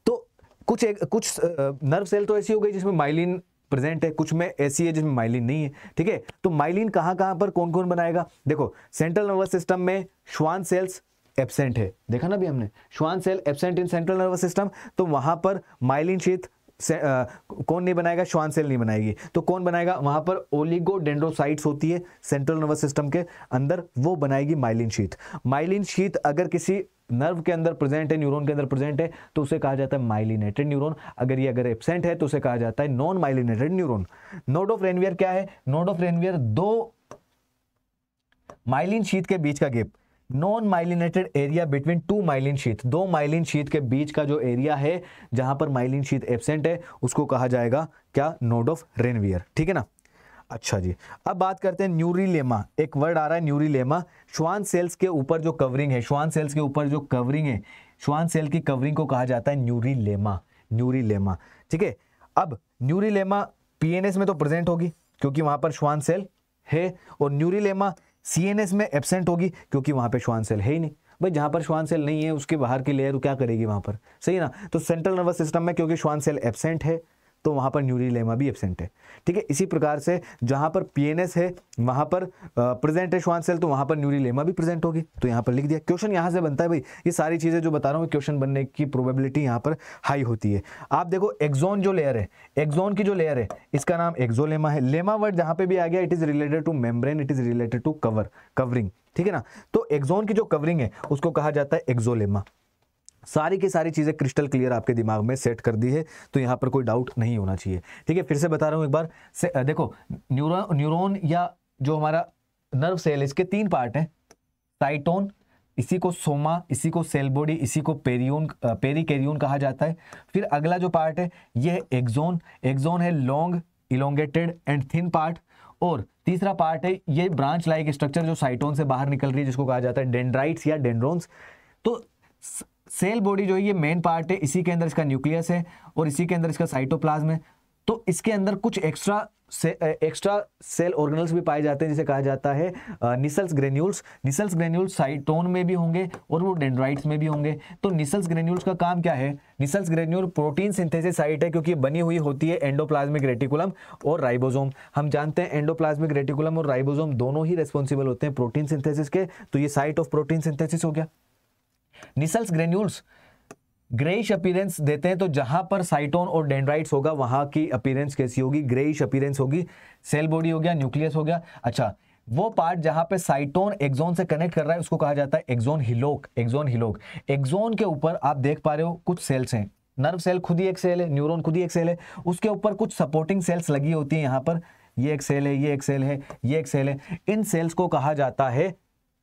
तो कुछ नर्व सेल तो ऐसी हो गई जिसमें माइलिन प्रेजेंट है, कुछ में ऐसी है जिसमें माइलिन नहीं है। ठीक है, तो माइलिन कहां कहां पर कौन कौन बनाएगा? देखो, सेंट्रल नर्वस सिस्टम में श्वान सेल्स एब्सेंट है, देखा ना भी हमने, Schwann cell absent in central nervous system, तो वहां पर माइलिन शीथ कौन नहीं बनाएगा? श्वान सेल नहीं बनाएगी। तो कौन बनाएगा? वहां पर ओलिगोडेंड्रोसाइट्स होती है सेंट्रल नर्वस सिस्टम के अंदर, वो बनाएगी माइलिन शीथ। माइलिन शीथ अगर किसी नर्व के अंदर प्रेजेंट है, न्यूरॉन के अंदर प्रेजेंट है, तो उसे कहा जाता है माइलिनेटेड न्यूरॉन। अगर एब्सेंट है तो उसे कहा जाता है non myelinated neuron. Node of Ranvier क्या है? नोड ऑफ रेनवियर दो माइलिन शीथ के बीच का gap, non myelinated area between two myelin sheath, दो माइलिन शीथ के बीच का जो एरिया है जहां पर माइलिन शीथ एब्सेंट है उसको कहा जाएगा क्या? Node of Ranvier. ठीक है ना। अच्छा जी, अब बात करते हैं न्यूरिलेमा। एक वर्ड आ रहा है न्यूरिलेमा। श्वान सेल्स के ऊपर जो कवरिंग है, श्वान सेल्स के ऊपर जो कवरिंग है, श्वान सेल की कवरिंग को कहा जाता है न्यूरिलेमा। न्यूरिलेमा, ठीक है। अब न्यूरिलेमा पीएनएस में तो प्रेजेंट होगी क्योंकि वहां पर श्वान सेल है, और न्यूरिलेमा सीएनएस में एब्सेंट होगी क्योंकि वहां पे श्वान सेल है ही नहीं। भाई जहां पर श्वान सेल नहीं है उसके बाहर की लेयर क्या करेगी वहां पर, सही ना। तो सेंट्रल नर्वस सिस्टम में क्योंकि श्वान सेल एब्सेंट है तो वहां पर न्यूरिलेमा भी एब्सेंट है। ठीक है, इसी प्रकार से जहां पर पीएनएस है वहां पर प्रेजेंट है श्वान सेल, तो वहां पर न्यूरिलेमा भी प्रेजेंट होगी। तो यहां पर लिख दिया। क्वेश्चन यहां से बनता है भाई, ये सारी चीजें जो बता रहा हूं क्वेश्चन बनने की प्रोबेबिलिटी यहां पर हाई होती है। आप देखो एक्सोन जो लेयर है, एक्सोन की जो लेयर है इसका नाम एक्सोलेमा है। लेमा वर्ड जहां पे भी आ गया it is related to membrane, it is related to covering. ठीक है ना। तो एक्सोन की जो कवरिंग है उसको कहा जाता है एक्सोलेमा। सारी की सारी चीजें क्रिस्टल क्लियर आपके दिमाग में सेट कर दी है, तो यहां पर कोई डाउट नहीं होना चाहिए। ठीक है, फिर से बता रहा हूं एक बार से, देखो न्यूरॉन या जो हमारा नर्व सेल इसके तीन पार्ट हैं, साइटोन, इसी को सोमा, इसी को सेल बॉडी, इसी को पेरिकैरियोन कहा जाता है। फिर अगला जो पार्ट है ये है एक्सोन। एक्सोन है long, elongated and thin part. और तीसरा पार्ट है ये ब्रांच लाइक स्ट्रक्चर जो साइटोन से बाहर निकल रही है जिसको कहा जाता है डेंड्राइट्स या डेंड्रोन्स। तो सेल बॉडी जो है ये मेन पार्ट है, इसी के अंदर इसका न्यूक्लियस है और इसी के अंदर इसका साइटोप्लाज्म है। तो इसके अंदर कुछ एक्स्ट्रा सेल ऑर्गेनल्स भी पाए जाते हैं जिसे कहा जाता है निसल्स ग्रेन्यूल्स। निसल्स ग्रेन्यूल्स साइटोन में भी होंगे और वो डेंड्राइट्स में भी होंगे। तो निसल्स ग्रेन्यूल्स का काम क्या है? Nissl's granule protein synthesis site है क्योंकि बनी हुई होती है एंडोप्लाज्मिक रेटिकुलम और राइबोसोम। हम जानते हैं एंडोप्लाज्मिक रेटिकुलम और राइबोसोम दोनों ही रेस्पॉन्सिबल होते हैं प्रोटीन सिंथेसिस के, तो ये साइट ऑफ प्रोटीन सिंथेसिस हो गया। निसल्स ग्रेन्यूल्स ग्रेइश अपीयरेंस देते हैं, तो जहां पर साइटोन और डेंड्राइट्स होगा वहां की अपीयरेंस कैसी होगी? ग्रेइश अपीयरेंस होगी। सेल बॉडी हो गया, न्यूक्लियस हो गया। अच्छा, वो पार्ट जहां पे साइटोन एक्सोन से कनेक्ट कर रहा है उसको कहा जाता है एक्सोन हिलोक। एक्सोन हिलोक। एक्सोन के ऊपर आप देख पा रहे हो कुछ सेल्स हैं, नर्व सेल खुद ही एक सेल है, न्यूरॉन खुद ही एक सेल है, उसके ऊपर कुछ सपोर्टिंग सेल्स लगी होती है। यहां पर ये एक सेल है, ये एक सेल है, ये एक सेल है। इन सेल्स को कहा जाता है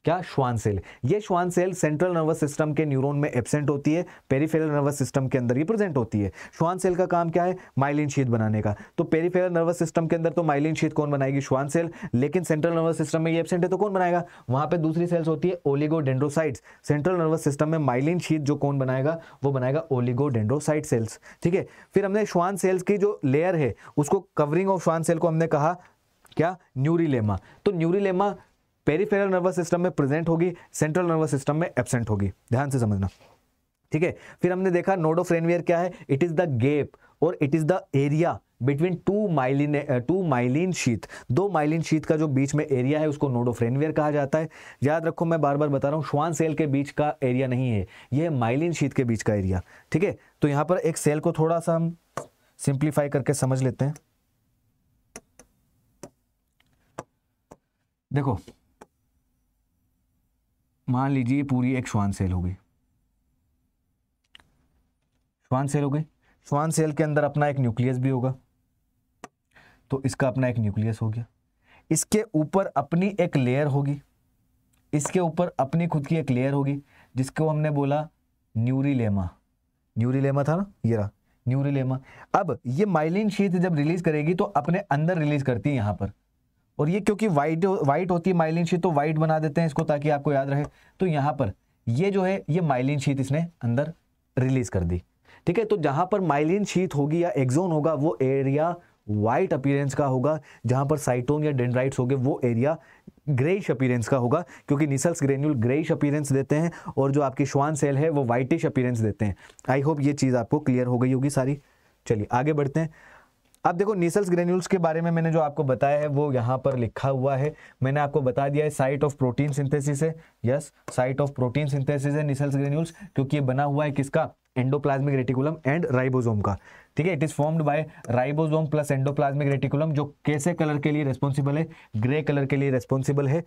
क्या? श्वान सेल। ये Schwann cell central nervous system के न्यूरॉन में एब्सेंट होती है, पेरिफेरल नर्वस सिस्टम के अंदर ये प्रेजेंट होती है। श्वान सेल का काम क्या है? माइलिन शीथ बनाने का। तो पेरिफेरल नर्वस सिस्टम के अंदर तो माइलिन शीथ कौन बनाएगी? Schwann cell. लेकिन सेंट्रल नर्वस सिस्टम में ये एब्सेंट है तो कौन बनाएगा? वहां पे दूसरी सेल्स होती है ओलिगोडेंड्रोसाइट्स। सेंट्रल नर्वस सिस्टम में माइलिन शीथ जो कौन बनाएगा? वो बनाएगा ओलिगोडेंड्रोसाइट सेल्स। ठीक है, फिर हमने श्वान सेल्स की जो लेयर है उसको कवरिंग ऑफ श्वान सेल को हमने कहा क्या? न्यूरिलेमा। तो न्यूरिलेमा पेरिफेरल नर्वस सिस्टम में प्रेजेंट होगी, सेंट्रल नर्वस सिस्टम में एब्सेंट होगी। ध्यान से समझना। ठीक है, फिर हमने देखा नोड ऑफ रेनवियर क्या है? इट इज द गैप और it is the area between two myelin sheath. दो माइलिन शीथ का जो बीच में एरिया है उसको नोड ऑफ रेनवियर कहा जाता है। याद रखो, मैं बार बार बता रहा हूं, श्वान सेल के बीच का एरिया नहीं है, यह माइलिन शीथ के बीच का एरिया। ठीक है, तो यहां पर एक सेल को थोड़ा सा हम सिंप्लीफाई करके समझ लेते हैं। देखो, मान लीजिए पूरी एक श्वान सेल हो गई, श्वान सेल हो गई। श्वान सेल के अंदर अपना एक न्यूक्लियस भी होगा, तो इसका अपना एक न्यूक्लियस हो गया। इसके ऊपर अपनी एक लेयर होगी, इसके ऊपर अपनी खुद की एक लेयर होगी जिसको हमने बोला न्यूरिलेमा। न्यूरिलेमा था ना, ये रहा न्यूरिलेमा। अब ये माइलिन शीथ जब रिलीज करेगी तो अपने अंदर रिलीज करती है यहां पर, और ये क्योंकि वाइट होती है माइलिन शीथ, तो वाइट बना देते हैं इसको ताकि आपको याद रहे। तो यहां पर ये जो है ये माइलिन शीथ इसने अंदर रिलीज कर दी। ठीक है, तो जहां पर माइलिन शीथ होगी या एक्सोन होगा वो एरिया वाइट अपीयरेंस का होगा, जहां पर साइटोन या डेंड्राइट्स होंगे वो एरिया ग्रेइश अपीयरेंस का होगा, क्योंकि निसल्स ग्रेन्यूल ग्रेइश अपीयरेंस देते हैं और जो आपकी श्वान सेल है वो वाइटिश अपीयरेंस देते हैं। आई होप ये चीज़ आपको क्लियर हो गई होगी सारी। चलिए आगे बढ़ते हैं। अब देखो निसल्स ग्रेन्यूल्स के बारे में मैंने जो आपको बताया है वो यहाँ पर लिखा हुआ है, मैंने आपको बता दिया है साइट ऑफ प्रोटीन सिंथेसिस है। Yes, site of protein synthesis है निसल्स ग्रेन्यूल्स, क्योंकि ये बना हुआ है किसका, एंडोप्लाज्मिक रेटिकुलम एंड राइबोसोम का। ठीक है, it is formed by ribosome plus endoplasmic reticulum, जो कैसे कलर के लिए रेस्पॉन्सिबल है, ग्रे कलर के लिए रेस्पॉन्सिबल है।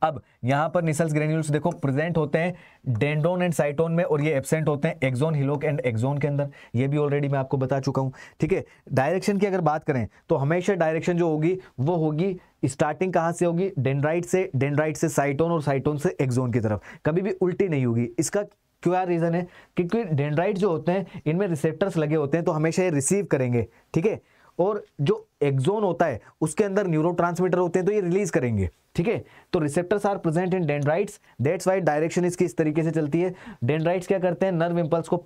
अब यहां पर निसल्स ग्रेन्यूल्स देखो प्रेजेंट होते हैं डेंड्रोन एंड साइटोन में, और ये एब्सेंट होते हैं एक्सोन, हिलोक एंड एक्सोन के अंदर। ये भी ऑलरेडी मैं आपको बता चुका हूं। ठीक है, डायरेक्शन की अगर बात करें तो हमेशा डायरेक्शन जो होगी वो होगी, स्टार्टिंग कहां से होगी, डेंड्राइट से, डेंड्राइट से साइटोन और साइटोन से एक्सोन की तरफ, कभी भी उल्टी नहीं होगी। इसका क्या रीजन है, क्योंकि डेंड्राइट जो होते हैं इनमें रिसेप्टर्स लगे होते हैं, तो हमेशा ये रिसीव करेंगे। ठीक है, और जो एक्सोन होता है उसके अंदर न्यूरोट्रांसमीटर होते हैं, तो ये रिलीज करेंगे। ठीक है, तो receptors are present in dendrites, that's why direction इसकी इस तरीके से चलती है। डेंड्राइट्स क्या करते हैं, नर्व इंपल्स को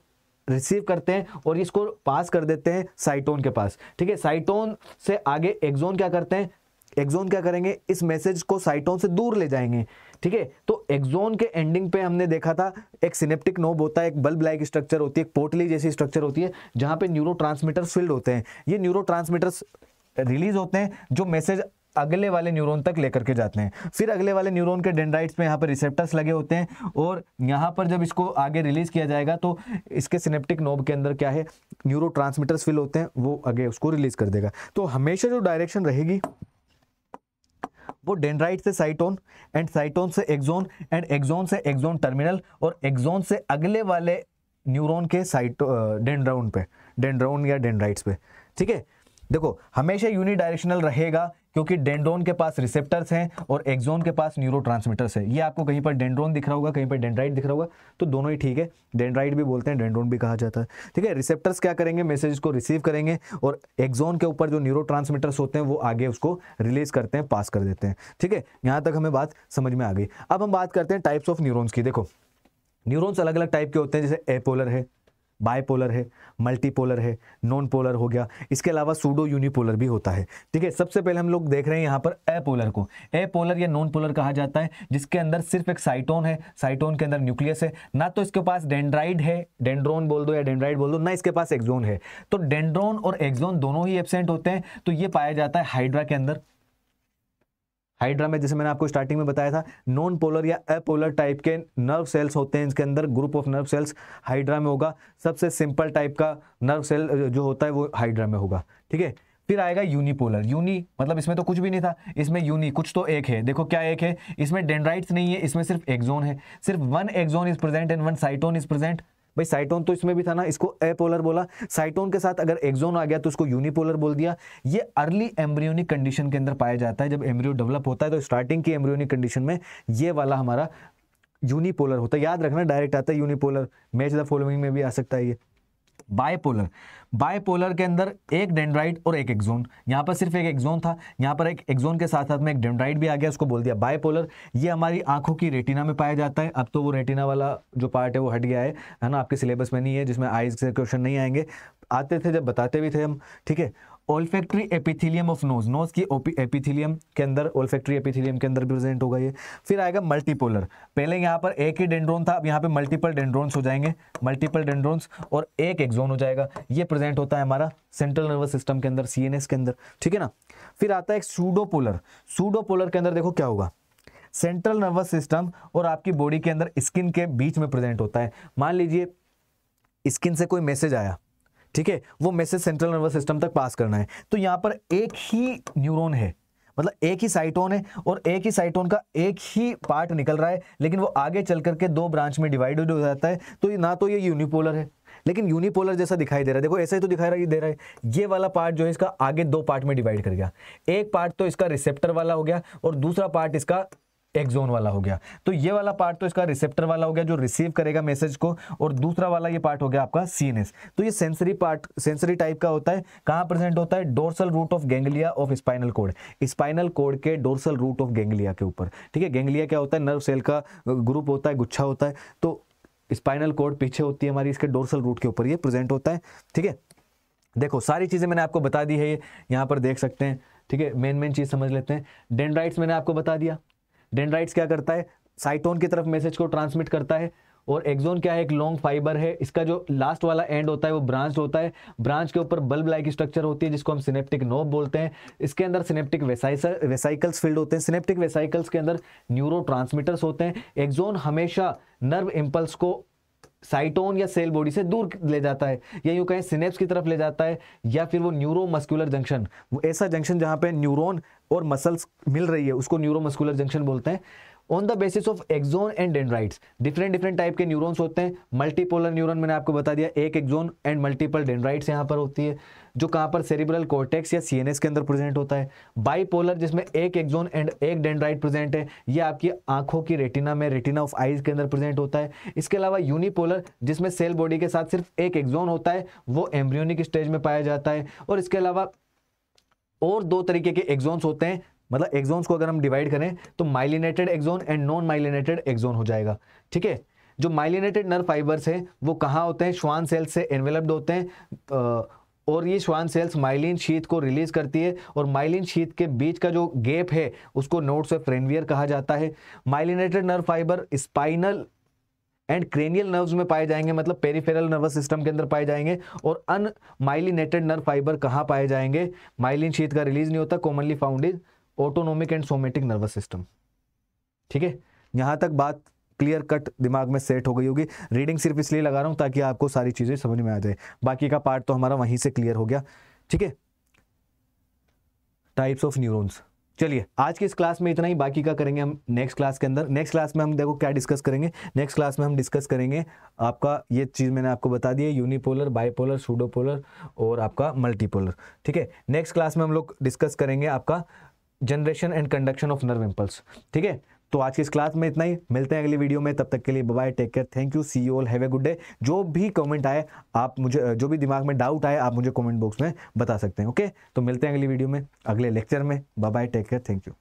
रिसीव करते हैं और इसको पास कर देते हैं साइटोन के पास। ठीक है, साइटोन से आगे एक्सोन क्या करते हैं, एक्सोन क्या करेंगे, इस मैसेज को साइटोन से दूर ले जाएंगे। ठीक है, तो एक्सोन के एंडिंग पे हमने देखा था एक सिनेप्टिक नोब होता है, एक बल्ब लाइक स्ट्रक्चर होती है, एक पोटली जैसी स्ट्रक्चर होती है, जहां पे न्यूरोट्रांसमीटर्स फिल्ड होते हैं। ये न्यूरोट्रांसमीटर्स रिलीज होते हैं जो मैसेज अगले वाले न्यूरॉन तक लेकर के जाते हैं। फिर अगले वाले न्यूरॉन के डेंड्राइट्स में यहाँ पर रिसेप्टर्स लगे होते हैं, और यहाँ पर जब इसको आगे रिलीज किया जाएगा तो इसके सिनेप्टिक नोब के अंदर क्या है, न्यूरोट्रांसमीटर्स फिल होते हैं, वो आगे उसको रिलीज कर देगा। तो हमेशा जो डायरेक्शन रहेगी वो डेंड्राइट से साइटोन एंड साइटोन से एक्सोन एंड एक्सोन से एक्सोन टर्मिनल और एक्सोन से अगले वाले न्यूरॉन के डेंड्रोन पे, डेंड्रोन या डेंड्राइट्स पे। ठीक है, देखो हमेशा यूनिडायरेक्शनल रहेगा, क्योंकि डेंड्रोन के पास रिसेप्टर्स हैं और एक्सोन के पास न्यूरोट्रांसमीटर्स है। ये आपको कहीं पर डेंड्रोन दिख रहा होगा, कहीं पर डेंड्राइट दिख रहा होगा, तो दोनों ही ठीक है, डेंड्राइट भी बोलते हैं, डेंड्रोन भी कहा जाता है। ठीक है, रिसेप्टर्स क्या करेंगे, मैसेज को रिसीव करेंगे, और एक्सोन के ऊपर जो न्यूरोट्रांसमीटर्स होते हैं वो आगे उसको रिलीज करते हैं, पास कर देते हैं। ठीक है, यहां तक हमें बात समझ में आ गई। अब हम बात करते हैं टाइप्स ऑफ न्यूरॉन्स की। देखो न्यूरॉन्स अलग अलग टाइप के होते हैं, जैसे एपोलर है, बायपोलर है, मल्टीपोलर है, नॉन पोलर हो गया, इसके अलावा सूडो यूनिपोलर भी होता है। ठीक है, सबसे पहले हम लोग देख रहे हैं यहाँ पर एपोलर को। एपोलर या नॉन पोलर कहा जाता है, जिसके अंदर सिर्फ एक साइटोन है, साइटोन के अंदर न्यूक्लियस है, ना तो इसके पास डेंड्राइड है, डेंड्रोन बोल दो या डेंड्राइड बोल दो, ना इसके पास एक्सोन है। तो डेंड्रोन और एक्सोन दोनों ही एब्सेंट होते हैं। तो ये पाया जाता है हाइड्रा के अंदर। हाइड्रा में जैसे मैंने आपको स्टार्टिंग में बताया था, नॉन पोलर या एपोलर टाइप के नर्व सेल्स होते हैं, इसके अंदर group of nerve cells hydra में होगा। सबसे सिंपल टाइप का नर्व सेल जो होता है वो हाइड्रा में होगा। ठीक है, फिर आएगा यूनिपोलर। यूनी मतलब इसमें तो कुछ भी नहीं था, इसमें यूनी कुछ तो एक है। देखो क्या एक है, इसमें डेंड्राइट्स नहीं है, इसमें सिर्फ एक्सोन है, सिर्फ one axon is present and one cyton is present. भाई साइटोन तो इसमें भी था ना, इसको एपोलर बोला, साइटोन के साथ अगर एक्सोन आ गया तो उसको यूनिपोलर बोल दिया। ये अर्ली एम्ब्रियोनिक कंडीशन के अंदर पाया जाता है, जब एम्ब्रियो डेवलप होता है तो स्टार्टिंग की एम्ब्रियोनिक कंडीशन में ये वाला हमारा यूनिपोलर होता है। याद रखना, डायरेक्ट आता है यूनिपोलर, मैच द फॉलोइंग में भी आ सकता है ये। बायपोलर, बायपोलर के अंदर एक डेंड्राइट और एक एक्सोन, यहाँ पर सिर्फ एक एक्सोन था, यहाँ पर एक एक्सोन के साथ साथ में एक डेंड्राइट भी आ गया, उसको बोल दिया बायपोलर। ये हमारी आंखों की रेटिना में पाया जाता है। अब तो वो रेटिना वाला जो पार्ट है वो हट गया है ना, आपके सिलेबस में नहीं है, जिसमें आइज से क्वेश्चन नहीं आएंगे, आते थे जब बताते भी थे हम। ठीक है, olfactory epithelium of nose, nose की एपिथेलियम के अंदर, ओल्फैक्टरी एपिथेलियम के अंदर प्रेजेंट होगा ये। फिर आएगा मल्टीपोलर, पहले यहाँ पर एक ही डेंड्रोन था, अब यहाँ पे मल्टीपल डेंड्रोन्स हो जाएंगे, मल्टीपल डेंड्रोन्स और एक एक्सोन हो जाएगा। ये प्रेजेंट होता है हमारा सेंट्रल नर्वस सिस्टम के अंदर, सीएनएस के अंदर। ठीक है ना, फिर आता है एक सूडोपोलर। सूडोपोलर के अंदर देखो क्या होगा, सेंट्रल नर्वस सिस्टम और आपकी बॉडी के अंदर स्किन के बीच में प्रेजेंट होता है। मान लीजिए स्किन से कोई मैसेज आया, ठीक है, वो मैसेज सेंट्रल नर्वस सिस्टम तक पास करना है, तो यहां पर एक ही न्यूरॉन है, मतलब एक ही साइटोन है, और एक ही साइटोन का एक ही पार्ट निकल रहा है, लेकिन वो आगे चल करके दो ब्रांच में डिवाइडेड हो जाता है। तो ना तो ये यूनिपोलर है, लेकिन यूनिपोलर जैसा दिखाई दे रहा है। देखो ऐसा ही तो दिखाई दे रहा है, ये वाला पार्ट जो है इसका आगे दो पार्ट में डिवाइड कर गया। एक पार्ट तो इसका रिसेप्टर वाला हो गया और दूसरा पार्ट इसका एक्सोन वाला हो गया। तो ये वाला पार्ट तो इसका रिसेप्टर वाला हो गया जो रिसीव करेगा मैसेज को, और दूसरा वाला ये पार्ट हो गया आपका सीएनएस। तो ये सेंसरी पार्ट, सेंसरी टाइप का होता है। कहां प्रेजेंट होता है, dorsal root of ganglia of spinal cord, spinal cord के डोर्सल रूट ऑफ गैंग्लिया के ऊपर। ठीक है, गैंग्लिया क्या होता है, नर्व सेल का ग्रुप होता है, गुच्छा होता है। तो स्पाइनल कॉर्ड पीछे होती है हमारी, इसके डोर्सल रूट के ऊपर ये प्रेजेंट होता है। ठीक है, देखो सारी चीज़ें मैंने आपको बता दी है, ये यहाँ पर देख सकते हैं, ठीक है। मेन चीज़ समझ लेते हैं। डेंड्राइट्स मैंने आपको बता दिया। डेंड्राइट्स क्या करता है, साइटोन की तरफ मैसेज को ट्रांसमिट करता है। और एक्सोन क्या है, एक लॉन्ग फाइबर है, इसका जो लास्ट वाला एंड होता है वो ब्रांच होता है। ब्रांच के ऊपर बल्ब लाइक स्ट्रक्चर होती है जिसको हम सिनेप्टिक नोब बोलते हैं। इसके अंदर सिनेप्टिक वेसाइकल्स फील्ड होते हैं। सिनेप्टिक वेसाइकल्स के अंदर न्यूरोट्रांसमीटर्स होते हैं। एक्सोन हमेशा नर्व इंपल्स को साइटोन या सेल बॉडी से दूर ले जाता है, या यूं कहें सिनेप्स की तरफ ले जाता है, या फिर वो न्यूरोमस्कुलर जंक्शन, वो ऐसा जंक्शन जहां पे न्यूरॉन और मसल्स मिल रही है उसको न्यूरोमस्कुलर जंक्शन बोलते हैं। On the basis of axon and dendrites different type के न्यूरॉन्स होते हैं। मल्टीपोलर न्यूरॉन मैंने आपको बता दिया, एक एक्सोन एंड मल्टीपल डेंड्राइट्स यहाँ पर होती है, जो कहाँ पर सेरिब्रल कॉर्टेक्स या सीएनएस के अंदर प्रेजेंट होता है। बाइपोलर जिसमें एक एक्सोन एंड एक डेंड्राइट प्रेजेंट है, ये आपकी आंखों की रेटिना में, रेटिना ऑफ आईज के अंदर प्रेजेंट होता है। इसके अलावा यूनिपोलर जिसमें सेल बॉडी के साथ सिर्फ एक एक्सोन होता है, वो एम्ब्रियोनिक स्टेज में पाया जाता है। और इसके अलावा और दो तरीके के एक्सोन्स होते हैं, मतलब एक्सोन्स को अगर हम डिवाइड करें तो myelinated axon and non myelinated axon हो जाएगा, ठीक है। जो माइलिनेटेड नर्व फाइबर्स हैं वो कहाँ होते हैं, श्वान सेल्स से एनवेलप्ड होते हैं, और ये श्वान सेल्स माइलिन शीथ को रिलीज करती है, और माइलिन शीथ के बीच का जो गैप है उसको नोड्स ऑफ फ्रेनवियर कहा जाता है। Myelinated nerve fibre spinal and cranial nerves में पाए जाएंगे, मतलब पेरिफेरल नर्वस सिस्टम के अंदर पाए जाएंगे। और अनमाइलिनेटेड नर्व फाइबर कहाँ पाए जाएंगे, माइलिन शीथ का रिलीज नहीं होता, commonly found is autonomic and somatic nervous system, ठीक है। यहां तक बात क्लियर कट दिमाग में सेट हो गई होगी। रीडिंग सिर्फ इसलिए लगा रहा हूं ताकि आपको सारी चीजें समझ में आ जाए, बाकी का पार्ट तो हमारा वहीं से क्लियर हो गया, ठीक है। टाइप्स ऑफ न्यूरॉन्स, चलिए आज की इस क्लास में इतना ही, बाकी का करेंगे हम नेक्स्ट क्लास के अंदर। नेक्स्ट क्लास में हम देखो क्या डिस्कस करेंगे, नेक्स्ट क्लास में हम डिस्कस करेंगे आपका, ये चीज़ मैंने आपको बता दी है, यूनिपोलर, बाइपोलर, सूडोपोलर और आपका मल्टीपोलर, ठीक है। नेक्स्ट क्लास में हम लोग डिस्कस करेंगे आपका generation and conduction of nerve impulse, ठीक है। तो आज की इस क्लास में इतना ही, मिलते हैं अगली वीडियो में, तब तक के लिए bye bye, take care, thank you, see you all, have a good day. जो भी कमेंट आए आप मुझे, जो भी दिमाग में डाउट आए आप मुझे कमेंट बॉक्स में बता सकते हैं, ओके। तो मिलते हैं अगली वीडियो में, अगले लेक्चर में, bye bye, take care, thank you.